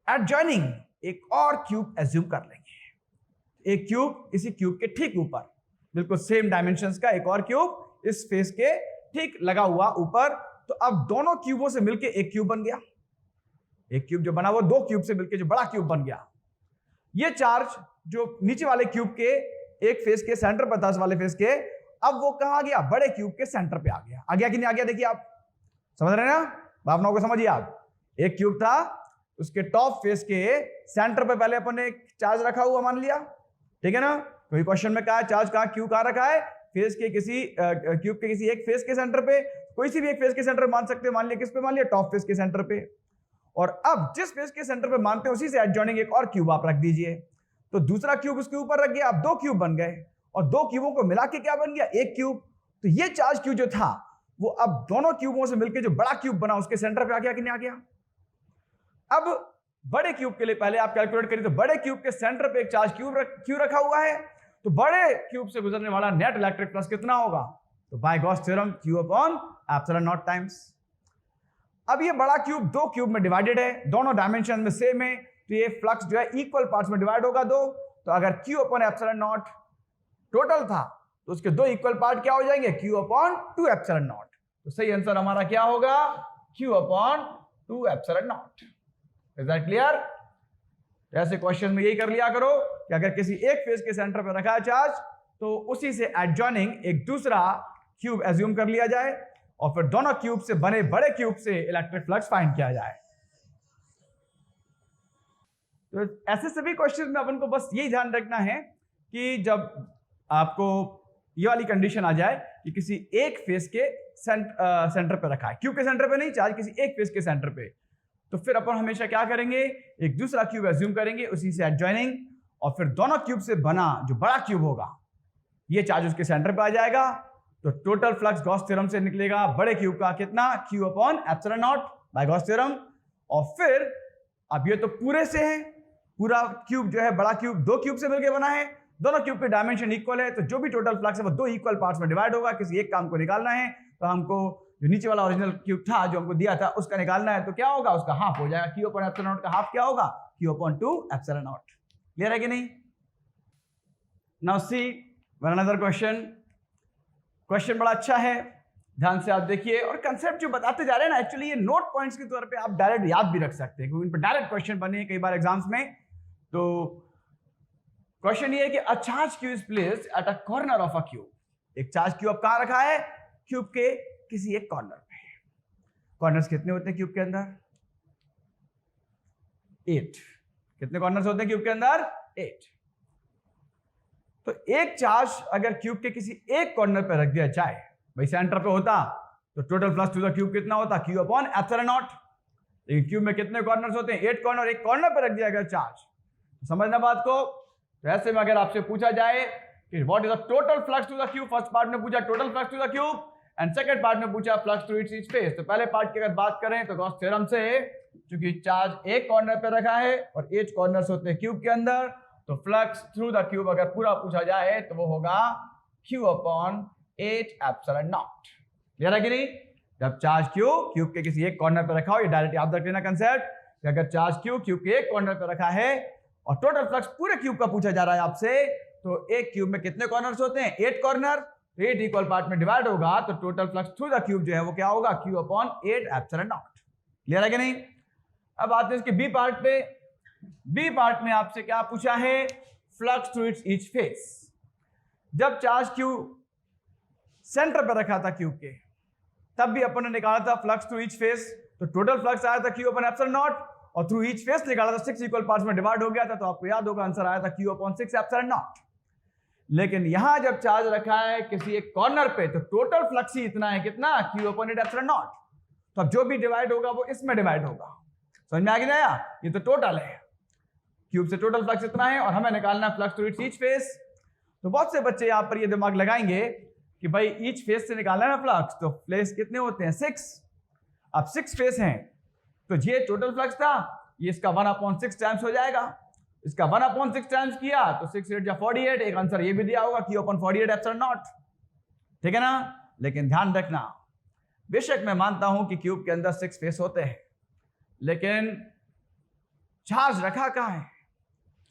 एडजॉइनिंग एक और क्यूब एज्यूम कर लेंगे। एक क्यूब इसी क्यूब के ठीक ऊपर, बिल्कुल सेम डायमेंशंस का एक और क्यूब इस फेस के ठीक लगा हुआ ऊपर। तो अब दोनों क्यूबों से मिलकर एक क्यूब बन गया। एक क्यूब जो बना वो दो क्यूब से मिलकर जो बड़ा क्यूब बन गया। ये चार्ज जो नीचे वाले क्यूब के एक फेस के सेंटर पर था, उस वाले फेस के, अब वो कहां आ गया, बड़े क्यूब के सेंटर पे आ गया। आ गया कि नहीं आ गया, देखिए आप समझ रहे हैं ना, भावनाओं को समझिए आप। एक क्यूब था, उसके टॉप फेस के सेंटर पे पहले अपन ने एक चार्ज रखा हुआ मान लिया, ठीक है ना। कोई क्वेश्चन में कहा चार्ज कहां, क्यू कहां रखा है, फेस के किसी क्यूब के किसी एक फेस के सेंटर पे, कोई सी भी एक फेस के सेंटर मान सकते हैं। मान लिया किस पे, मान लिया टॉप फेस के सेंटर पे। और अब जिस फेस के सेंटर पे मानते हैं उसी से एडजॉइनिंग एक और क्यूब आप रख दीजिए। तो दूसरा क्यूब उसके ऊपर रख गया, अब दो क्यूब बन गए, और दो क्यूबों को मिला के क्या बन गया, एक क्यूब। तो ये चार्ज क्यूब जो था वो अब दोनों क्यूबों से मिलकर जो बड़ा क्यूब बना उसके सेंटर पे आ गया कि नहीं आ गया। अब बड़े क्यूब के लिए पहले आप कैलकुलेट करिए, तो बड़े क्यूब के सेंटर पे एक चार्ज क्यू रखा हुआ है, तो बड़े क्यूब से गुजरने वाला नेट इलेक्ट्रिक फ्लक्स कितना होगा, तो by Gauss theorem Q upon epsilon naught times. अब ये बड़ा क्यूब दो क्यूब में डिवाइडेड है, दोनों डायमेंशन में सेम है, तो ये फ्लक्स जो है इक्वल पार्ट्स में डिवाइड होगा दो। तो अगर Q upon epsilon naught total था तो उसके दो इक्वल पार्ट क्या हो जाएंगे, Q अपॉन 2 एप्सिलॉन नॉट। तो सही आंसर हमारा क्या होगा, Q upon 2 epsilon not. Is that clear. ऐसे क्वेश्चन में यही कर लिया करो कि अगर किसी एक फेस के सेंटर पर रखा है चार्ज, तो उसी से एडजॉइनिंग एक दूसरा क्यूब एज्यूम कर लिया जाए, और फिर दोनों क्यूब से बने बड़े क्यूब से इलेक्ट्रिक फ्लक्स फाइंड किया जाए। तो ऐसे सभी क्वेश्चन में अपन को बस यही ध्यान रखना है कि जब आपको ये वाली कंडीशन आ जाए कि किसी एक फेस के सेंटर पे रखा है, क्यूब के सेंटर पे नहीं, चार्ज किसी एक फेस के सेंटर पे, तो फिर अपन हमेशा क्या करेंगे, एक दूसरा क्यूब एज्यूम करेंगे उसी से एडजॉइनिंग, और फिर दोनों क्यूब से बना जो बड़ा क्यूब होगा ये चार्ज उसके सेंटर पे आ जाएगा। तो टोटल फ्लक्स गॉस थ्योरम से निकलेगा बड़े क्यूब का कितना, Q upon epsilon naught by Gauss theorem. और फिर अब ये तो पूरे से है, पूरा क्यूब जो है बड़ा क्यूब दो क्यूब से मिलकर बना है, दोनों क्यूब के डायमेंशन इक्वल है, तो जो भी टोटल फ्लक्स है वो दो इक्वल पार्ट्स में डिवाइड होगा। किसी एक काम को निकालना है तो हमको जो नीचे वाला ओरिजिनल क्यूब था जो हमको दिया था उसका निकालना है, तो क्या होगा, उसका हाफ हो जाएगा। Q अपॉन एप्सिलॉन नॉट का हाफ क्या होगा, Q upon 2 epsilon naught. Clear है कि नहीं। Now see one another question. Question बड़ा अच्छा है, ध्यान से आप देखिए, और कंसेप्ट जो बताते जा रहे हैं ना, एक्चुअली ये नोट पॉइंट्स के तौर पे आप डायरेक्ट याद भी रख सकते हैं, क्योंकि इन पर डायरेक्ट क्वेश्चन बने हैं कई बार एग्जाम्स में। तो क्वेश्चन ये है कि a charge cube is placed at a corner of a cube. एक चार्ज क्यूब कहां रखा है, क्यूब के किसी एक कॉर्नर पे। कॉर्नर्स कितने होते हैं क्यूब के अंदर, 8। कितने कॉर्नर्स होते हैं क्यूब के अंदर, 8। तो एक चार्ज अगर क्यूब के किसी एक कॉर्नर पे रख दिया जाए, भाई सेंटर पे होता तो total flux to the cube कितना होता, Q अपॉन एप्सिलॉन नॉट। लेकिन क्यूब में कितने कॉर्नर्स होते हैं, 8 कॉर्नर, एक कॉर्नर पे रख दिया गया चार्ज। तो समझना बात को। तो ऐसे में अगर आपसे पूछा जाए कि what is the total flux to the cube, first part में पूछा total flux to the cube and second part में पूछा फ्लक्स थ्रू इट्स स्पेस। तो पहले पार्ट की अगर बात करें तो गॉस थ्योरम से, क्योंकि चार्ज एक कॉर्नर पे रखा है और 8 कॉर्नर्स होते हैं क्यूब के अंदर, तो फ्लक्स थ्रू द क्यूब अगर पूरा पूछा जाए तो वो होगा Q upon 8 epsilon naught. Clear है कि नहीं। जब चार्ज क्यूब के किसी एक कॉर्नर पे रखा हो, ये डायरेक्ट याद रख लेना कंसेप्ट कि अगर चार्ज क्यूब के एक कॉर्नर पे रखा है और टोटल फ्लक्स पूरे क्यूब का पूछा जा रहा है आपसे, तो एक क्यूब में कितने कॉर्नर्स होते हैं, 8 कॉर्नर, 8 इक्वल पार्ट में डिवाइड होगा, तो total flux through the cube जो है वो क्या होगा, Q upon 8 epsilon naught. Clear है कि नहीं। अब आते हैं इसके बी पार्ट पे। बी पार्ट में आपसे क्या पूछा है, flux through its each face. जब चार्ज क्यूब सेंटर पर रखा था क्यूब के, तब भी अपन ने निकाला था फ्लक्स थ्रू ईच फेस, तो टोटल फ्लक्स आया था Q अपॉन एप्सिलॉन नॉट, और थ्रू ईच फेस निकाला था 6 इक्वल पार्ट्स में डिवाइड हो गया था, तो आपको याद होगा आंसर आया था Q अपॉन 6 एप्सिलॉन नॉट। लेकिन यहां जब चार्ज रखा है किसी एक कॉर्नर पे, तो टोटल फ्लक्स ही इतना है, कितना, Q अपॉन 8 एप्सिलॉन नॉट। तो अब जो भी डिवाइड होगा वो इसमें डिवाइड होगा। समझ में आ गया, ये तो टोटल है, क्यूब से टोटल फ्लक्स इतना है और हमें निकालना है flux through its each face. तो बहुत से बच्चे यहां पर ये दिमाग लगाएंगे कि भाई ईच फेस से निकालना है ना फ्लक्स, तो फेस कितने होते हैं, 6। अब 6 फेस हैं, तो ये टोटल फ्लक्स था, ये इसका 1/6 टाइम्स हो जाएगा। इसका 1/6 टाइम्स किया तो 6 8 या 48, एक आंसर ये भी दिया होगा Q/48 एप्सिलॉन नॉट, ठीक है ना। लेकिन ध्यान रखना, बेशक मैं मानता हूं कि क्यूब के अंदर 6 फेस होते हैं, लेकिन चार्ज रखा कहां है?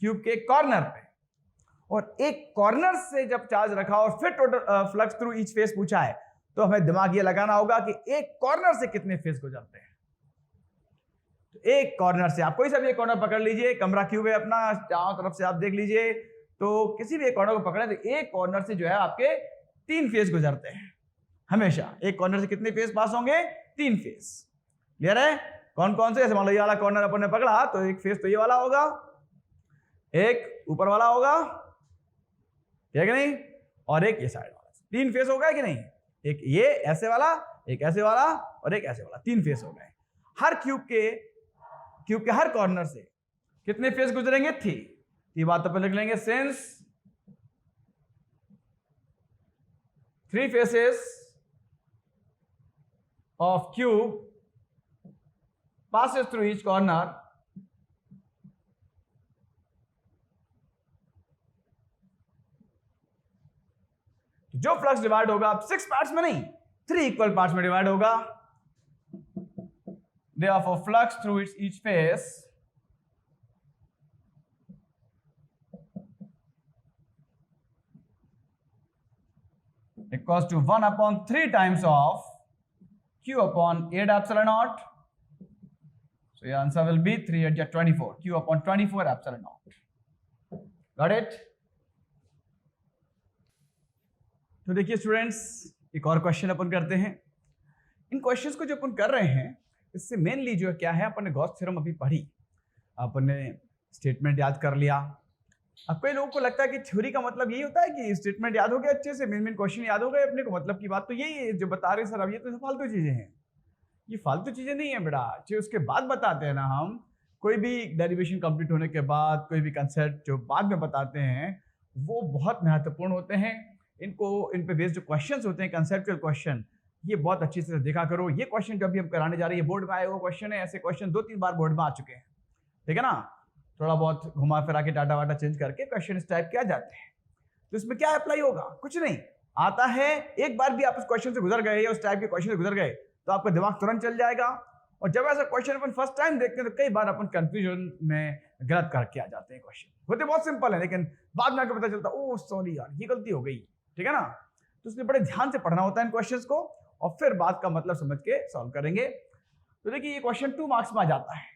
क्यूब के कॉर्नर पे, और एक कॉर्नर से जब चार्ज रखा और फिर total flux through each face पूछा है, तो हमें दिमाग ये लगाना होगा कि एक कॉर्नर से कितने फेस गुजरते हैं। तो एक कॉर्नर से आप कोई सा भी एक कॉर्नर पकड़ लीजिए, कमरा क्यूब है अपना, चारों तरफ से आप देख लीजिए, तो किसी भी एक कॉर्नर को पकड़े तो एक कॉर्नर से जो है आपके 3 फेस गुजरते हैं। हमेशा एक कॉर्नर से कितने फेस पास होंगे? 3 फेस। क्लियर है? कौन कौन से? जैसे मान लो ये वाला कॉर्नर अपन ने पकड़ा तो एक फेस तो ये वाला होगा, एक ऊपर वाला होगा, ठीक है नहीं, और एक ये साइड वाला। 3 फेस हो गए कि नहीं? एक ये ऐसे वाला, एक ऐसे वाला और एक ऐसे वाला, 3 फेस हो गए। हर क्यूब के हर कॉर्नर से कितने फेस गुजरेंगे? 3। ये बात तो पे लिख लेंगे, since 3 faces of cube passes through each corner, जो फ्लक्स डिवाइड होगा अब 6 पार्ट्स में नहीं, 3 इक्वल पार्ट्स में डिवाइड होगा। Therefore flux through each face equals to 1/3 times of Q/8 epsilon naught. So your answer will be 3 8 24, Q/24 epsilon naught. Got it? तो देखिए students, एक और क्वेश्चन अपन करते हैं। इन क्वेश्चंस को जो अपन कर रहे हैं, इससे मेनली जो है क्या है, अपन ने गॉस थ्योरम अभी पढ़ी, अपन ने स्टेटमेंट याद कर लिया। अब कई लोगों को लगता है कि थ्योरी का मतलब यही होता है कि स्टेटमेंट याद हो गया अच्छे से, मेन क्वेश्चन याद हो गए अपने को, मतलब की बात तो यही है जो बता रहे सर। अब ये तो फालतू चीजें हैं, ये फालतू चीजें नहीं है बेटा। जो उसके बाद बताते हैं ना हम, कोई भी डेरिवेशन कंप्लीट होने के बाद कोई भी कंसेप्ट जो बाद में बताते हैं वो बहुत महत्वपूर्ण होते हैं। इन पे बेस्ड जो क्वेश्चंस होते हैं, कंसेप्चुअल क्वेश्चन, ये बहुत अच्छी से देखा करो। ये क्वेश्चन जो अभी हम कराने जा रहे हैं, बोर्ड में आए हुए क्वेश्चन है। ऐसे क्वेश्चन 2-3 बार बोर्ड में आ चुके हैं, ठीक है ना। थोड़ा बहुत घुमा फिरा के डाटा वाटा चेंज करके क्वेश्चन इस टाइप के आ जाते हैं। तो इसमें क्या अप्लाई होगा? कुछ नहीं आता है। एक बार भी आप उस क्वेश्चन से गुजर गए या उस टाइप के क्वेश्चन से गुजर गए तो आपका दिमाग तुरंत चल जाएगा। और जब ऐसा क्वेश्चन अपन फर्स्ट टाइम देखते हैं तो कई बार अपन कंफ्यूजन में गलत करके आ जाते हैं। क्वेश्चन होते बहुत सिंपल है, लेकिन बाद में आकर पता चलता ओह सॉरी यार ये गलती हो गई, ठीक है ना। तो इसलिए बड़े ध्यान से पढ़ना होता है इन क्वेश्चंस को, और फिर बात का मतलब समझ के सॉल्व करेंगे। तो देखिए ये क्वेश्चन 2 मार्क्स में आ जाता है।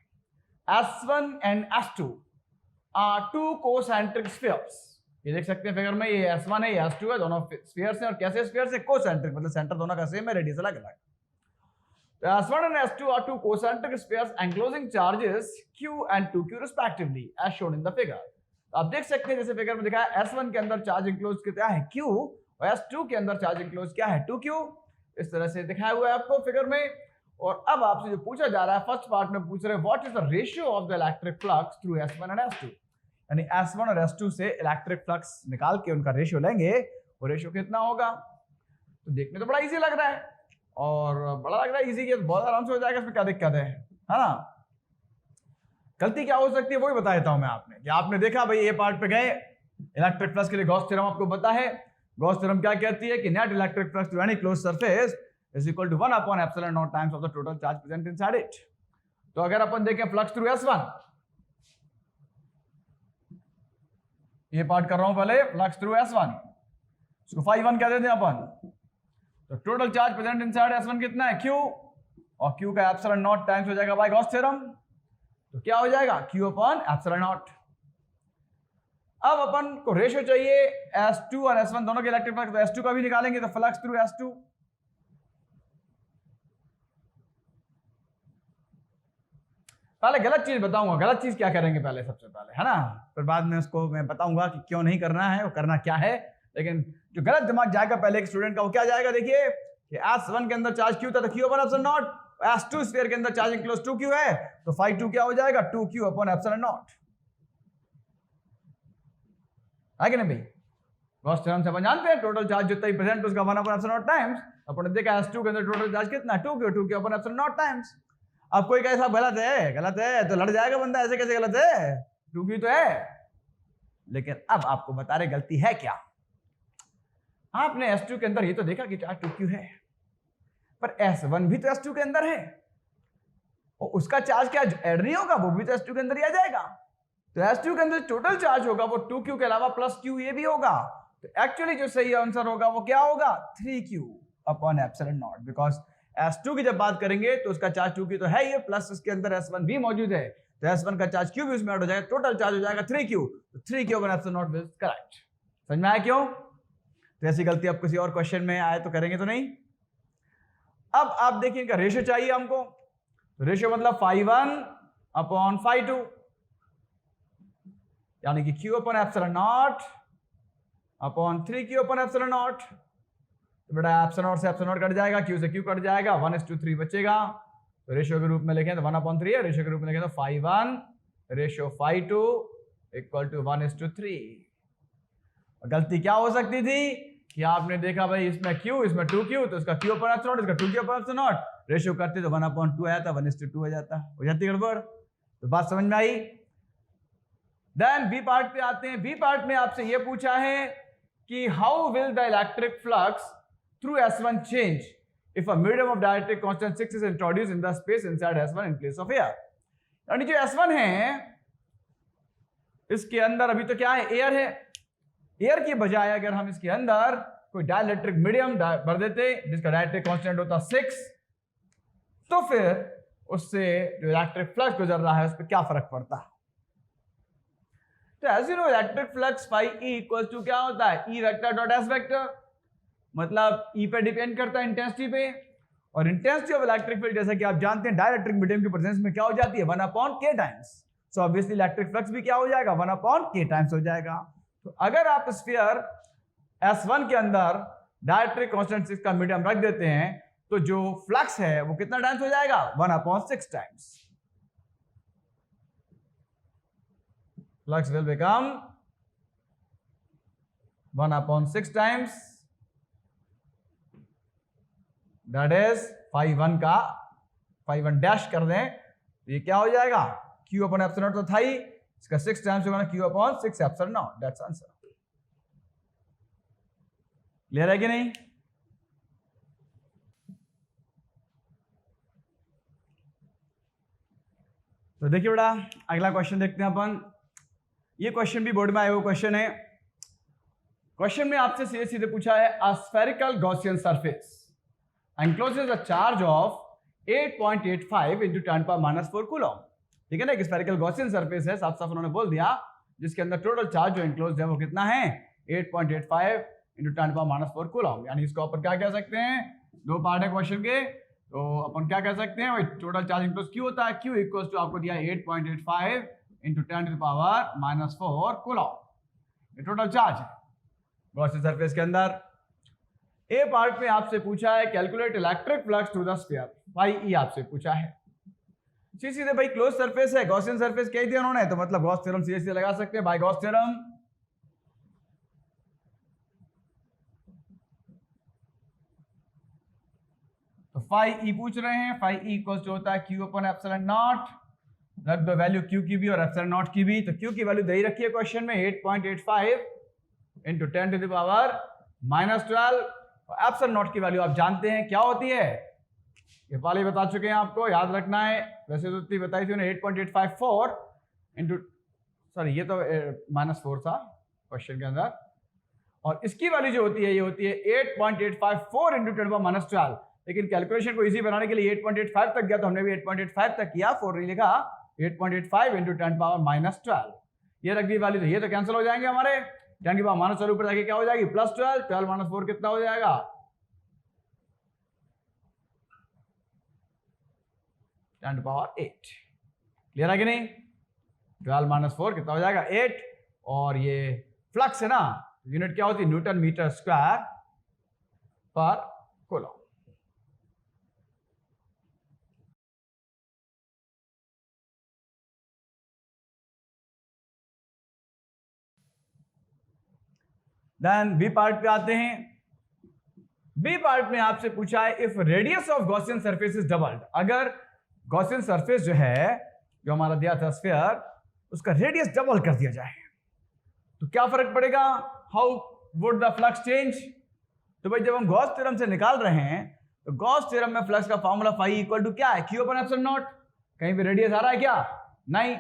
S1 and S2 are 2 concentric spheres। ये देख सकते हैं फिगर में, ये S1 है, ये S2 है, दोनों स्फीयर्स हैं। और कैसे स्फीयर्स है? कोसेंट्रिक, मतलब सेंटर दोनों का सेम है, रेडियस अलग अलग। तो S1 and S2 are 2 concentric spheres enclosing charges Q and 2Q respectively as shown in the figure। आप देख सकते हैं जैसे फिगर में दिखाया, S1 के अंदर चार्ज इंक्लोज क्या है? Q, और S2 के अंदर चार्ज इंक्लोज क्या है? 2Q। इस तरह से दिखाया हुआ है आपको फिगर में। और अब आपसे जो पूछा जा रहा है, फर्स्ट पार्ट में पूछ रहे हैं what is the ratio of the electric flux through S1 and S2। यानी S1 और S2 से इलेक्ट्रिक फ्लक्स निकाल के उनका रेशियो लेंगे, वो रेशियो कितना होगा। तो देखने तो बड़ा इजी लग रहा है, और बड़ा लग रहा है इजी, बहुत आराम से हो जाएगा, इसमें क्या दिक्कत है ना। गलती क्या हो सकती है वो भी बता देता हूं मैं आपने, कि आपने देखा भाई ये पार्ट पे गए, इलेक्ट्रिक फ्लक्स के लिए गॉस थ्योरम आपको पता है। गॉस थ्योरम क्या कहती है कि net electric flux through any closed surface is equal to 1/ε0 times of the total charge present inside it. तो अगर अपन देखें फ्लक्स थ्रू S1, ये पार्ट कर रहा हूं पहले, फ्लक्स थ्रू S1, इसको φ1 कह देते हैं अपन। तो total charge present inside S1 कितना है? Q, और Q का ε0 टाइम्स हो जाएगा बाय गॉस थ्योरम। तो क्या हो जाएगा? Q/ε0। अब अपन को रेशियो चाहिए S2 और S1 दोनों के इलेक्ट्रिक फ्लक्स, तो S2 का भी निकालेंगे, तो फ्लक्स थ्रू S2। पहले गलत चीज बताऊंगा, गलत चीज क्या करेंगे पहले, सबसे पहले, है ना। फिर बाद में उसको मैं बताऊंगा कि क्यों नहीं करना है, वो करना क्या है। लेकिन जो गलत दिमाग जाएगा पहले एक स्टूडेंट का, वो क्या जाएगा? देखिए कि S1 के अंदर चार्ज Q था तो Q/ε0, S2 स्फीयर के अंदर चार्ज इंक्लोज 2Q है, तो φ2 क्या हो जाएगा? 2Q/ε0। है कि नहीं भाई? गॉस थ्योरम से अपन जानते हैं टोटल चार्ज जितना ही प्रेजेंट उसका 1/ε0 टाइम्स। अपन ने देखा S2 के अंदर टोटल चार्ज कितना? 2Q/ε0 times. अब कोई कहे साहब गलत है तो लड़ जाएगा बंदा, ऐसे कैसे गलत है, 2q तो है। लेकिन अब आपको बता रहे गलती है क्या। आपने S2 के अंदर ये तो देखा कि चार्ज 2q है, पर S1 भी तो S2 के अंदर है और उसका चार्ज क्या ऐड नहीं होगा, वो भी तो S2 के अंदर ही आ जाएगा। तो S2 के अंदर टोटल चार्ज होगा वो 2q के अलावा प्लस q ये भी होगा। तो एक्चुअली जो सही आंसर होगा वो क्या होगा, 3q upon epsilon not, because S2 की जब बात करेंगे तो उसका चार्ज 2q तो है ही, प्लस उसके अंदर S1 भी मौजूद है, तो S1 का चार्ज q भी उसमें ऐड हो जाएगा, टोटल चार्ज हो जाएगा 3q। तो 3q upon epsilon not is correct. समझ में आया क्यों? तो ऐसी गलती अब किसी और क्वेश्चन में आए तो करेंगे तो नहीं। अब आप देखिए इनका रेशियो चाहिए हमको, तो रेशियो मतलब phi1 अपॉन phi2, यानी कि q upon epsilon not upon 3q upon epsilon not. तो बेटा एप्सिलॉन नॉट से एप्सिलॉन नॉट कट जाएगा, q से q कट जाएगा, 1:3 बचेगा। तो रेशियो के रूप में लिखें तो 1/3 है, रेशियो के रूप में लिखें तो phi1 ratio phi2 equal to 1:3। गलती क्या हो सकती थी कि आपने देखा भाई इसमें q इसमें 2q, तो इसका q अपॉन एप्सिलॉन नॉट इसका 2q upon epsilon not, ratio करते तो 1/2 आया था, 1:2 हो जाती गड़बड़। तो बात समझ में आई। देन बी पार्ट पे आते हैं। बी पार्ट में आपसे ये पूछा है कि how will the electric flux through S1 change if a medium of डायरेक्ट्रिक constant 6 is introduced in the space inside S1 in place of air. यानी जो S1 है इसके अंदर अभी तो क्या है, एयर है। एयर के बजाय अगर हम इसके अंदर कोई डाइलेक्ट्रिक मीडियम भर देते जिसका डायरेक्ट्रिक कांस्टेंट होता 6, तो फिर उससे जो इलेक्ट्रिक फ्लक्स गुजर रहा है उस पर क्या फर्क पड़ता है। तो as you know electric flux phi E equal to क्या होता है, E vector dot S vector, मतलब E पे डिपेंड करता है इंटेंसिटी पे, और इंटेंसिटी ऑफ इलेक्ट्रिक फील्ड जैसा कि आप जानते हैं डाइलेक्ट्रिक मीडियम की प्रेजेंस में क्या हो जाती है, 1/k times. So obviously electric flux भी क्या हो जाएगा, 1/k टाइम्स हो जाएगा। तो अगर आप स्फीयर S1 के अंदर डायरेक्ट्रिक कांस्टेंट 6 का मीडियम रख देते हैं तो जो फ्लक्स है वो कितना टाइम्स हो जाएगा, 1/6 times. Flux will become 1/6 times, that is phi1 का phi1 डैश कर दें तो ये क्या हो जाएगा, q अपॉन एप्सिलॉन नॉट तो था ही, इसका 6 टाइम्स होगा ना, q upon 6 epsilon naught, that's answer. Clear है कि नहीं? तो देखिए बेटा अगला क्वेश्चन देखते हैं अपन। ये क्वेश्चन भी बोर्ड में आया हुआ क्वेश्चन है। क्वेश्चन में आपसे सीधे सीधे पूछा है a spherical Gaussian surface encloses a charge of 8.85 into 10⁻⁴ coulomb. ठीक है ना, एक स्फेरिकल गॉसियन सरफेस है, साफ साफ उन्होंने बोल दिया, जिसके अंदर टोटल चार्ज जो एनक्लोज्ड है वो कितना है, 8.85 into 10⁻⁴ कूलम। यानी इसको अपन क्या कह सकते हैं, दो पार्ट है क्वेश्चन के, तो अपन क्या कह सकते हैं, टोटल चार्ज इनक्लोज क्यू होता है, क्यू इक्वल्स टू आपको दिया 8.85 into 10⁻⁴ कूलम, ये टोटल चार्ज है गॉसियन सरफेस के अंदर। ए पार्ट में आपसे पूछा है calculate electric flux through the sphere, phi E आपसे पूछा है। सीधे भाई क्लोज सरफेस है, गॉसियन सरफेस कह दिया उन्होंने, तो मतलब गॉस थ्योरम सीधे सीधे लगा सकते हैं बाय गॉस थ्योरम। तो phi E पूछ रहे हैं, phi E इक्वल्स टू होता है q अपॉन एप्सिलॉन नॉट, रख दो वैल्यू q की भी और एप्सिलॉन नॉट की भी। तो q की वैल्यू दे ही रखी है क्वेश्चन में 8.85 into 10⁻⁻12, और एप्सिलॉन नॉट की वैल्यू आप जानते हैं क्या होती है, ये पहले बता चुके हैं आपको, याद रखना है। वैसे तो इतनी बताई थी उन्हें 8.854 इंटू, सॉरी ये तो -4 था क्वेश्चन के अंदर, और इसकी वैल्यू जो होती है ये होती है 8.854 इंटू 10⁻12। लेकिन कैलकुलेशन को इजी बनाने के लिए 8.85 तक गया तो हमने भी 8.85 तक किया, 4 नहीं लिखा, 8.85 इंटू 10⁻12 ये रख दी वैल्यू। तो ये तो कैंसिल हो जाएंगे हमारे, 10⁻12 ऊपर जाके क्या हो जाएगी, +12, 12 - 4 कितना हो जाएगा, 10⁸। क्लियर है कि नहीं, 12 - 4 कितना हो जाएगा 8, और ये फ्लक्स है ना, यूनिट क्या होती है, न्यूटन मीटर स्क्वायर पर कूलम। देन बी पार्ट पे आते हैं। बी पार्ट में आपसे पूछा है if radius of Gaussian surface is doubled, अगर गॉसियन सरफेस जो है, जो हमारा दिया था स्फीयर, उसका रेडियस डबल कर दिया जाए तो क्या फर्क पड़ेगा? How would the flux change? तो भाई जब हम गॉस थ्योरम से निकाल रहे हैं तो गॉस थ्योरम में फ्लक्स का फॉर्मूला फाई इक्वल टू क्या है? Q upon epsilon not. कहीं पे रेडियस आ रहा है क्या? नहीं।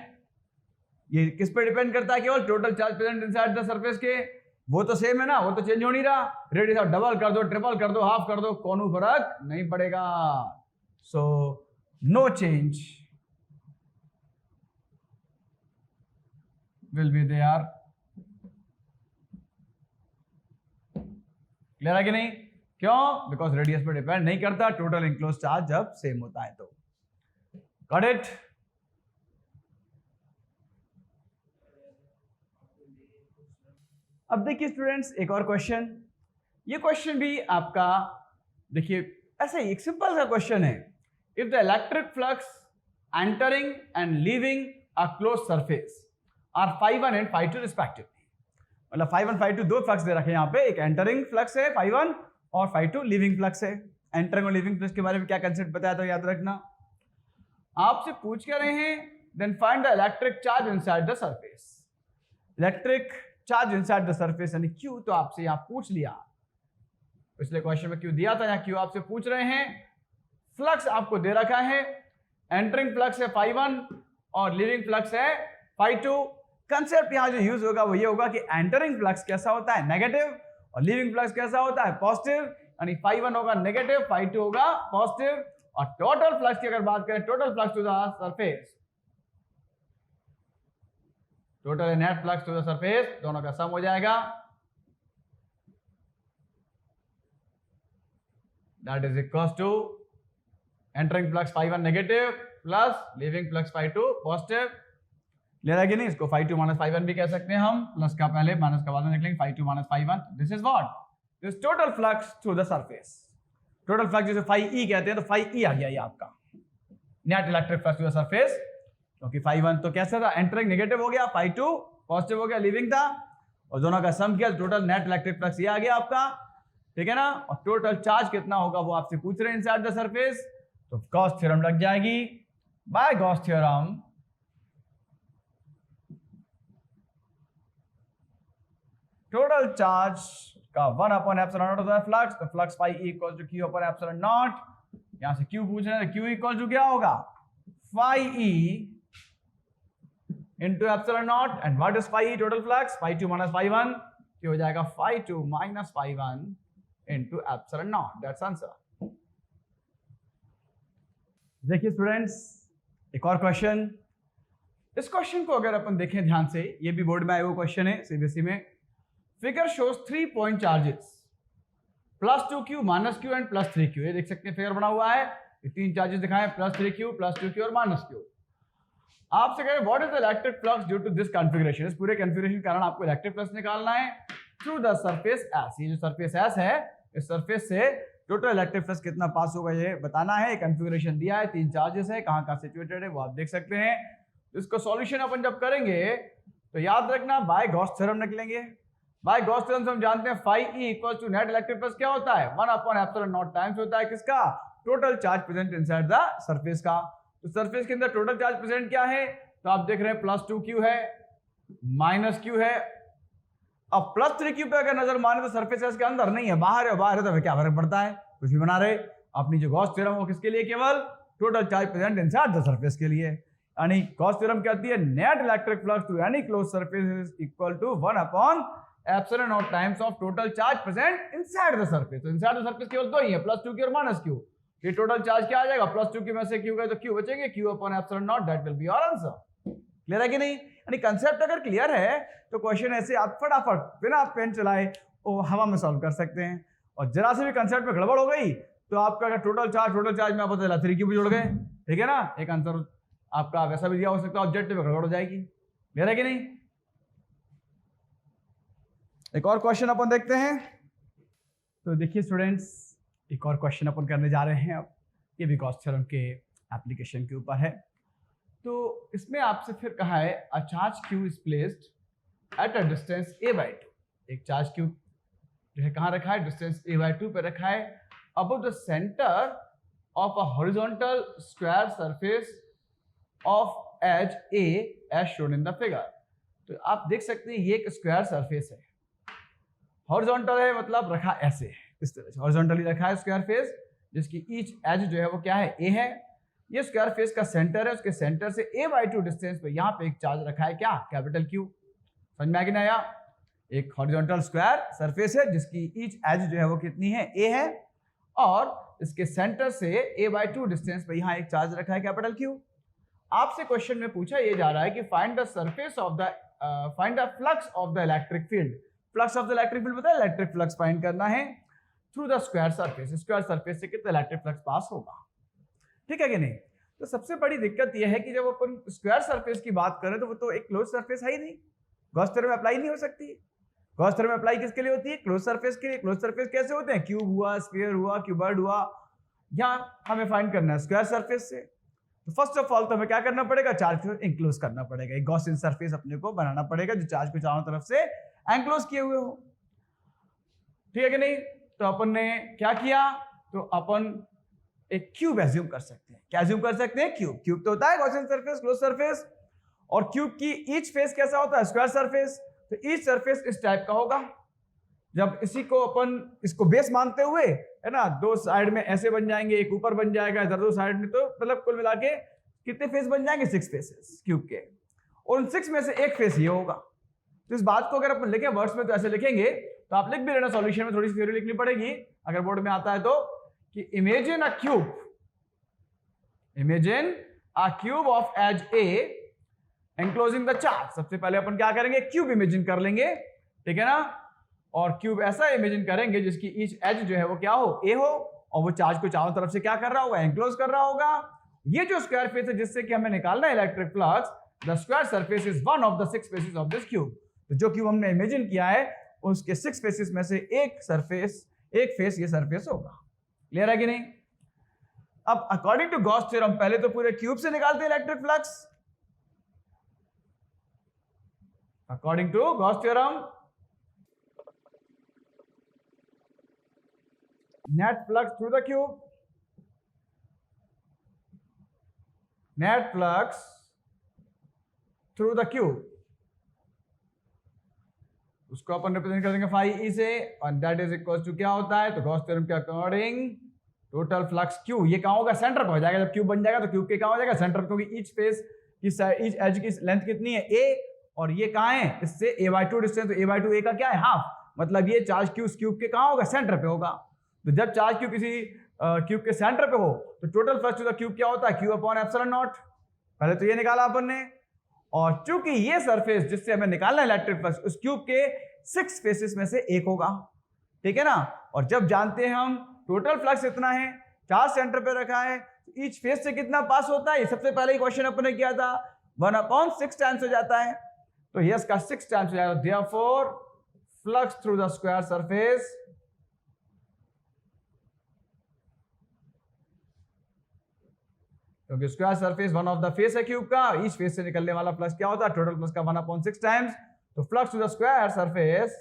ये किस पे डिपेंड करता है? केवल total charge present inside the surface के। वो तो सेम है ना, वो तो चेंज हो नहीं रहा। रेडियस आप डबल कर दो, ट्रिपल कर दो, हाफ कर दो, कोनो फर्क नहीं पड़ेगा। So no change will be there. Clear है कि नहीं? क्यों? बिकॉज रेडियस पे डिपेंड नहीं करता, टोटल इंक्लोज चार्ज जब सेम होता है तो। Got it? अब देखिए स्टूडेंट्स, एक और क्वेश्चन। ये क्वेश्चन भी आपका देखिए ऐसा ही एक सिंपल सा क्वेश्चन है। If the electric flux entering and leaving a close surface are φ1 and φ2 respectively, मतलब φ1 φ2 दो फ्लक्स दे रखे हैं यहाँ पे। एक एंटरिंग फ्लक्स है φ1 और φ2 लीविंग फ्लक्स है। एंटरिंग और लीविंग फ्लक्स के बारे में क्या कंसेप्ट बताया था याद रखना। आपसे पूछ कर रहे हैं then find the electric charge inside the surface. Electric charge inside the surface यानी क्यू तो आपसे यहां पूछ लिया, पिछले क्वेश्चन में क्यू दिया था, यहां क्यू आपसे पूछ रहे हैं। फ्लक्स आपको दे रखा है, एंटरिंग फ्लक्स है φ1 और लीविंग फ्लक्स है φ2। कंसेप्ट यहां जो यूज होगा वो ये होगा कि एंटरिंग फ्लक्स कैसा होता है? नेगेटिव, और लीविंग फ्लक्स कैसा होता है? पॉजिटिव। यानी φ1 होगा नेगेटिव, φ2 होगा पॉजिटिव। और टोटल फ्लक्स की अगर बात करें, total flux to the surface, total net flux to the surface, दोनों का सम हो जाएगा। That is equal to entering flux φ1 negative plus leaving flux φ2 positive. Clear है कि नहीं? इसको φ2 माइनस φ1 भी कह सकते हैं हम, प्लस का पहले माइनस का बाद में निकलेंगे, φ2 minus φ1। This is what? This total flux through the surface. Total flux जिसे φe कहते हैं, तो φe आ गया ये आपका net electric flux to the surface, क्योंकि φ1 तो कैसा था? एंटरिंग नेगेटिव हो गया, φ2 पॉजिटिव हो गया, लीविंग था, और दोनों का सम किया, टोटल नेट इलेक्ट्रिक फ्लक्स ये आ गया आपका। ठीक है ना? और टोटल चार्ज कितना होगा वो आपसे पूछ रहे हैं इनसाइड द सरफेस। तो गॉस थ्योरम लग जाएगी। By Gauss theorem total charge का 1 अपॉन एप्सिलॉन नॉट होता है फ्लक्स, तो flux φe equal to q upon epsilon naught. यहां से q पूछ रहे हैं, q इक्वल टू क्या होगा? φe into epsilon naught, and what is phi total flux? φ2 minus φ1, ये हो जाएगा φ2 minus φ1 into epsilon naught. That's answer. देखिए स्टूडेंट्स, एक और क्वेश्चन। इस क्वेश्चन को अगर अपन देखें ध्यान से, ये भी बोर्ड में आया हुआ क्वेश्चन है सीबीएसई में। Figure shows 3 point charges +2q -q and +3q। ये देख सकते हैं फिगर बना हुआ है, ये तीन चार्जेस दिखाए, +3q +2q और -q। आपसे कह रहे what is the electric flux due to this configuration. इस पूरे कॉन्फ़िगरेशन के कारण आपको इलेक्ट्रिक फ्लक्स निकालना है थ्रू द सरफेस एस। ये जो सरफेस एस है, इस सरफेस से टोटल इलेक्ट्रिक फ्लक्स कितना पास होगा ये बताना है। कॉन्फ़िगरेशन दिया है, तीन चार्जेस है, कहां कहां सिचुएटेड है वो आप देख सकते हैं। इसको सॉल्यूशन अपन जब करेंगे तो याद रखना बाय गॉस थ्योरम निकलेंगे। बाय गॉस थ्योरम से हम जानते हैं φe equal to net electric flux क्या होता है? 1 अपॉन एप्सिलॉन नॉट टाइम्स होता है किसका? Total charge present inside the surface का। तो सरफेस के अंदर टोटल चार्ज प्रेजेंट क्या है? तो आप देख रहे हैं +2q है, -q है। अब +3q पे अगर नजर मारे तो सरफेस इसके अंदर नहीं है, बाहर है, बाहर है, तो क्या फर्क पड़ता है? कुछ भी बना रहे। अपनी जो गॉस थ्योरम वो किसके लिए? केवल total charge present inside the surface के लिए। यानी गॉस थ्योरम कहती है net electric flux to any close surface is equal to 1 upon epsilon naught times of total charge present inside the surface. तो इनसाइड द सरफेस केवल दो ही है, +2q और -q। ये टोटल चार्ज क्या आ जाएगा? +2q में से q गए तो q बचेंगे, q upon epsilon naught, that will be our answer. Clear है कि नहीं? यानी कंसेप्ट अगर क्लियर है तो क्वेश्चन ऐसे आप फटाफट बिना पेन चलाए वो हवा में सॉल्व कर सकते हैं। और जरा से भी कंसेप्ट में गड़बड़ हो गई तो आपका अगर टोटल चार्ज में आप बता 3q भी जोड़ गए, ठीक है ना? एक आंसर आपका वैसा भी दिया हो सकता है, ऑब्जेक्टिव में गड़बड़ हो जाएगी। क्लियर है कि नहीं? एक और क्वेश्चन अपन देखते हैं। तो देखिए स्टूडेंट्स, एक और क्वेश्चन अपन करने जा रहे हैं अब। ये भी गॉस थ्योरम के एप्लीकेशन के ऊपर है। तो इसमें आपसे फिर कहा है a charge q is placed at a distance a/2। एक चार्ज q जो है कहाँ रखा है? डिस्टेंस a/2 पे रखा है, above the centre of a horizontal square surface of edge A as shown in the figure. तो आप देख सकते हैं ये एक स्क्वायर सरफेस है, हॉरिजॉन्टल है मतलब रखा ऐसे इस तरह से हॉरिजॉन्टली रखा है स्क्वायर फेस, जिसकी ईच एज जो है वो क्या है, ए है। ये स्क्वायर फेस का सेंटर है, उसके सेंटर से a/2 डिस्टेंस पे यहाँ पे एक चार्ज रखा है, क्या, कैपिटल क्यू। समझ में आ गया आया? एक हॉरिजॉन्टल स्क्वायर सरफेस है जिसकी ईच एज जो है वो कितनी है, a है, और इसके सेंटर से a/2 डिस्टेंस पे यहाँ एक चार्ज रखा है, कैपिटल क्यू। आपसे क्वेश्चन में पूछा ये जा रहा है कि find the surface of the find the flux of the electric field. Flux of the electric field पता है, इलेक्ट्रिक फ्लक्स फाइंड करना है through the square surface. Square surface से कितना इलेक्ट्रिक फ्लक्स पास होगा, ठीक है कि नहीं? तो सबसे बड़ी दिक्कत यह है कि जब अपन स्क्वायर सरफेस की बात करें तो वो तो एक क्लोज सरफेस है ही नहीं, गॉस थ्योरम में अप्लाई नहीं हो सकती। गॉस थ्योरम में अप्लाई किसके लिए होती है, क्लोज सरफेस के लिए। क्लोज सरफेस कैसे होते हैं, क्यूब हुआ, स्फीयर हुआ, क्यूबॉइड हुआ, यहाँ हमें फाइंड करना है स्क्वायर सरफेस से। तो फर्स्ट ऑफ ऑल तो हमें क्या करना पड़ेगा, चार्ज को इंक्लोज करना पड़ेगा, एक गॉसियन सरफेस अपने को बनाना पड़ेगा जो चार्ज को चारों तरफ से एंक्लोज किए हुए हो, ठीक है कि नहीं? तो अपन ने क्या किया, तो अपन एक क्यूब एज्यूम कर सकते हैं। क्या एज्यूम कर सकते हैं, क्यूब। क्यूब तो होता है गॉसियन सरफेस, क्लोज सरफेस, और क्यूब की ईच फेस कैसा होता है, स्क्वायर सरफेस। तो ईच सरफेस इस टाइप का होगा। जब इसी को अपन इसको बेस मानते हुए है ना, दो साइड में ऐसे बन जाएंगे, एक ऊपर बन जाएगा, इधर दो साइड में, तो मतलब कुल मिला के कितने फेस बन जाएंगे, 6 फेसेस क्यूब के, और उन 6 में से एक फेस ये होगा। तो इस बात को अगर अपन लिखें वर्ड्स में तो ऐसे लिखेंगे, तो आप लिख भी लेना, सॉल्यूशन में थोड़ी सी थ्योरी लिखनी पड़ेगी अगर बोर्ड में आता है तो, कि imagine a cube of edge a enclosing the charge. सबसे पहले अपन क्या करेंगे, क्यूब इमेजिन कर लेंगे, ठीक है ना, और क्यूब ऐसा इमेजिन करेंगे जिसकी ईच एज जो है वो क्या हो, ए हो, और वो चार्ज को चारों तरफ से क्या कर रहा होगा, एंक्लोज कर रहा होगा। ये जो स्क्वायर फेस है जिससे कि हमें निकालना है electric flux, the square surface is one of the 6 faces of this cube. तो जो क्यूब हमने इमेजिन किया है उसके 6 फेसेस में से एक फेस ये सरफेस होगा। क्लियर है कि नहीं? अब अकॉर्डिंग टू गॉस थ्योरम पहले तो पूरे क्यूब से निकालते हैं electric flux. According to Gauss theorem net flux through the cube, net flux through the cube, उसको अपन रिप्रेजेंट कर देंगे phi e से, और that is equals to क्या होता है, तो गॉस थ्योरम के अकॉर्डिंग टोटल फ्लक्स क्यू, ये कहां होगा, सेंटर पे हो जाएगा। जब क्यूब बन जाएगा तो क्यूब के कहां हो जाएगा, सेंटर पे, क्योंकि ईच फेस की ईच एज की लेंथ कितनी है, a, और ये कहां है, इससे a/2 डिस्टेंस, तो a/2 a का क्या है, हाफ, मतलब ये चार्ज क्यू क्यूब के कहां होगा, सेंटर पे होगा। तो जब चार्ज क्यू किसी क्यूब के सेंटर पे हो तो total flux to the cube क्या होता है, क्यू अपॉन एप्सिलॉन नॉट। पहले तो ये निकाला अपन ने, और चूंकि ये सरफेस जिससे हमें निकालना है इलेक्ट्रिक फ्लक्स उस क्यूब के 6 फेसेस में से एक होगा, ठीक है ना। और जब जानते हैं हम टोटल फ्लक्स इतना है, चार्ज सेंटर पे रखा है, तो ईच फेस से कितना पास होता है, ये सबसे पहले ही क्वेश्चन अपन ने किया था, 1/6 टाइम्स हो जाता है। तो यस का 6 टाइम्स हो जाएगा, therefore flux through the square surface क्योंकि square surface one of the face है क्यूब का, ईच फेस से निकलने वाला फ्लक्स क्या होता है, टोटल फ्लक्स का 1/6 टाइम्स। तो flux to the square surface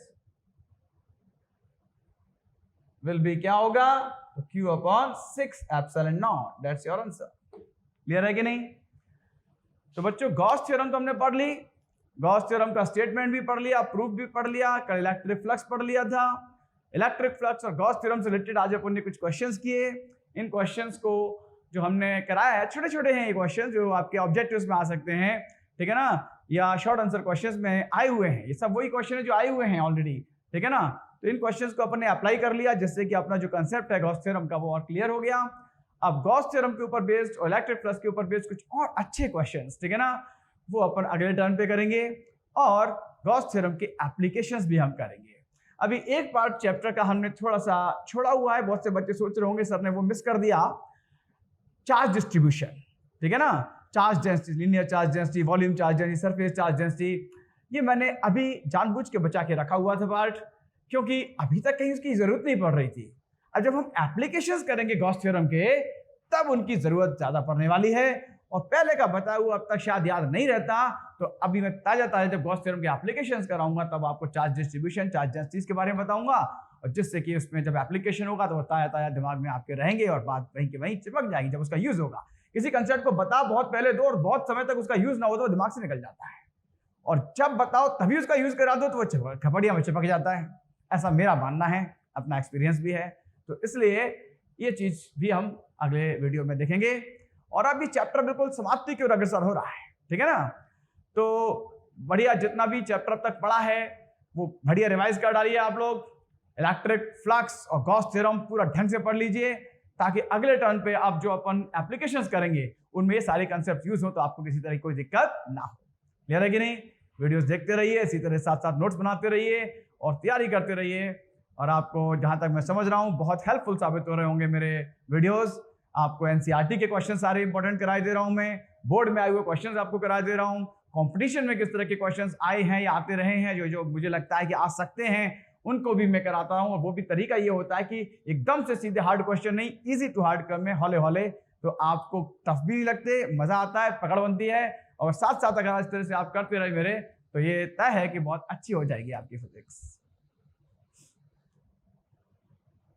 will be क्या होगा, तो Q/6 epsilon naught. That's your answer. Clear है कि नहीं? तो बच्चों गॉस थ्योरम तो हमने पढ़ ली, गॉस थ्योरम का स्टेटमेंट भी पढ़ लिया, प्रूफ भी पढ़ लिया, कल इलेक्ट्रिक फ्लक्स पढ़ लिया था। इलेक्ट्रिक फ्लक्स और गॉस थ्योरम से रिलेटेड आज अपन ने कुछ क्वेश्चंस किए। इन क्वेश्चंस को जो हमने कराया है, छोटे छोटे हैं ये क्वेश्चन जो आपके ऑब्जेक्टिव्स में आ सकते हैं, ठीक है ना, या शॉर्ट आंसर क्वेश्चंस में आए हुए हैं। ये सब वही क्वेश्चन है जो आए हुए हैं ऑलरेडी, ठीक है ना। तो इन क्वेश्चंस को अपन ने अप्लाई कर लिया जिससे कि अपना जो कंसेप्ट है गॉस थ्योरम का वो और क्लियर हो गया। अब गॉस थ्योरम के ऊपर बेस्ड और इलेक्ट्रिक फ्लक्स के ऊपर बेस्ड कुछ और अच्छे क्वेश्चंस, ठीक है ना, वो अपन अगले टर्न पे करेंगे, और गॉस थ्योरम के एप्लीकेशंस भी हम करेंगे। अभी एक पार्ट चैप्टर का हमने थोड़ा सा छोड़ा हुआ है, बहुत से बच्चे सोच रहे होंगे सर ने वो मिस कर दिया, चार्ज डिस्ट्रीब्यूशन, ठीक है ना, charge density, linear charge density, volume charge density, surface charge density. ये मैंने अभी जानबूझ के बचा के रखा हुआ था पार्ट, क्योंकि अभी तक कहीं उसकी जरूरत नहीं पड़ रही थी। अब जब हम एप्लीकेशंस करेंगे गॉस थ्योरम के तब उनकी जरूरत ज्यादा पड़ने वाली है, और पहले का बताया हुआ अब तक शायद याद नहीं रहता, तो अभी मैं ताजा जब गॉस थ्योरम के एप्लीकेशंस कराऊंगा तब आपको चार्ज डिस्ट्रीब्यूशन, चार्ज डेंसिटीज के बारे में बताऊंगा, और जिससे कि उसमें जब एप्लीकेशन होगा तो वो ताया ताया दिमाग में आपके रहेंगे और बात वहीं के वहीं चिपक जाएगी जब उसका यूज होगा। किसी कंसेप्ट को बता बहुत पहले दो और बहुत समय तक उसका यूज ना हो तो दिमाग से निकल जाता है, और जब बताओ तभी उसका यूज करा दो तो वो खपड़िया में चिपक जाता है। ऐसा मेरा मानना है, अपना एक्सपीरियंस भी है। तो इसलिए ये चीज भी हम अगले वीडियो में देखेंगे। और अभी चैप्टर बिल्कुल समाप्ति की ओर अग्रसर हो रहा है, ठीक है ना। तो बढ़िया, जितना भी चैप्टर अब तक पढ़ा है वो बढ़िया रिवाइज कर डालिए आप लोग। इलेक्ट्रिक फ्लक्स और गॉस थ्योरम पूरा ढंग से पढ़ लीजिए, ताकि अगले टर्न पे आप जो अपन एप्लीकेशंस करेंगे उनमें ये सारे कंसेप्ट यूज हो तो आपको किसी तरह की कोई दिक्कत ना हो। क्लियर है कि नहीं? वीडियोस देखते रहिए, इसी तरह साथ साथ नोट्स बनाते रहिए और तैयारी करते रहिए। और आपको जहां तक मैं समझ रहा हूं बहुत हेल्पफुल साबित हो रहे होंगे मेरे वीडियोस। आपको एनसीईआरटी के क्वेश्चन सारे इंपॉर्टेंट कराए दे रहा हूं मैं, बोर्ड में आए हुए क्वेश्चन आपको करा दे रहा हूं, कंपटीशन में किस तरह के क्वेश्चंस आए हैं या आते रहे हैं जो जो मुझे लगता है कि आ सकते हैं उनको भी मैं कराता हूं। और वो भी तरीका ये होता है कि एकदम से सीधे हार्ड क्वेश्चन नहीं, इजी टू हार्ड कर में हौले हौले, तो आपको टफ भी नहीं लगते, मजा आता है, पकड़ बनती है। और साथ साथ अगर इस तरह से आप करते रहे मेरे, तो ये तय है कि बहुत अच्छी हो जाएगी आपकी फिजिक्स।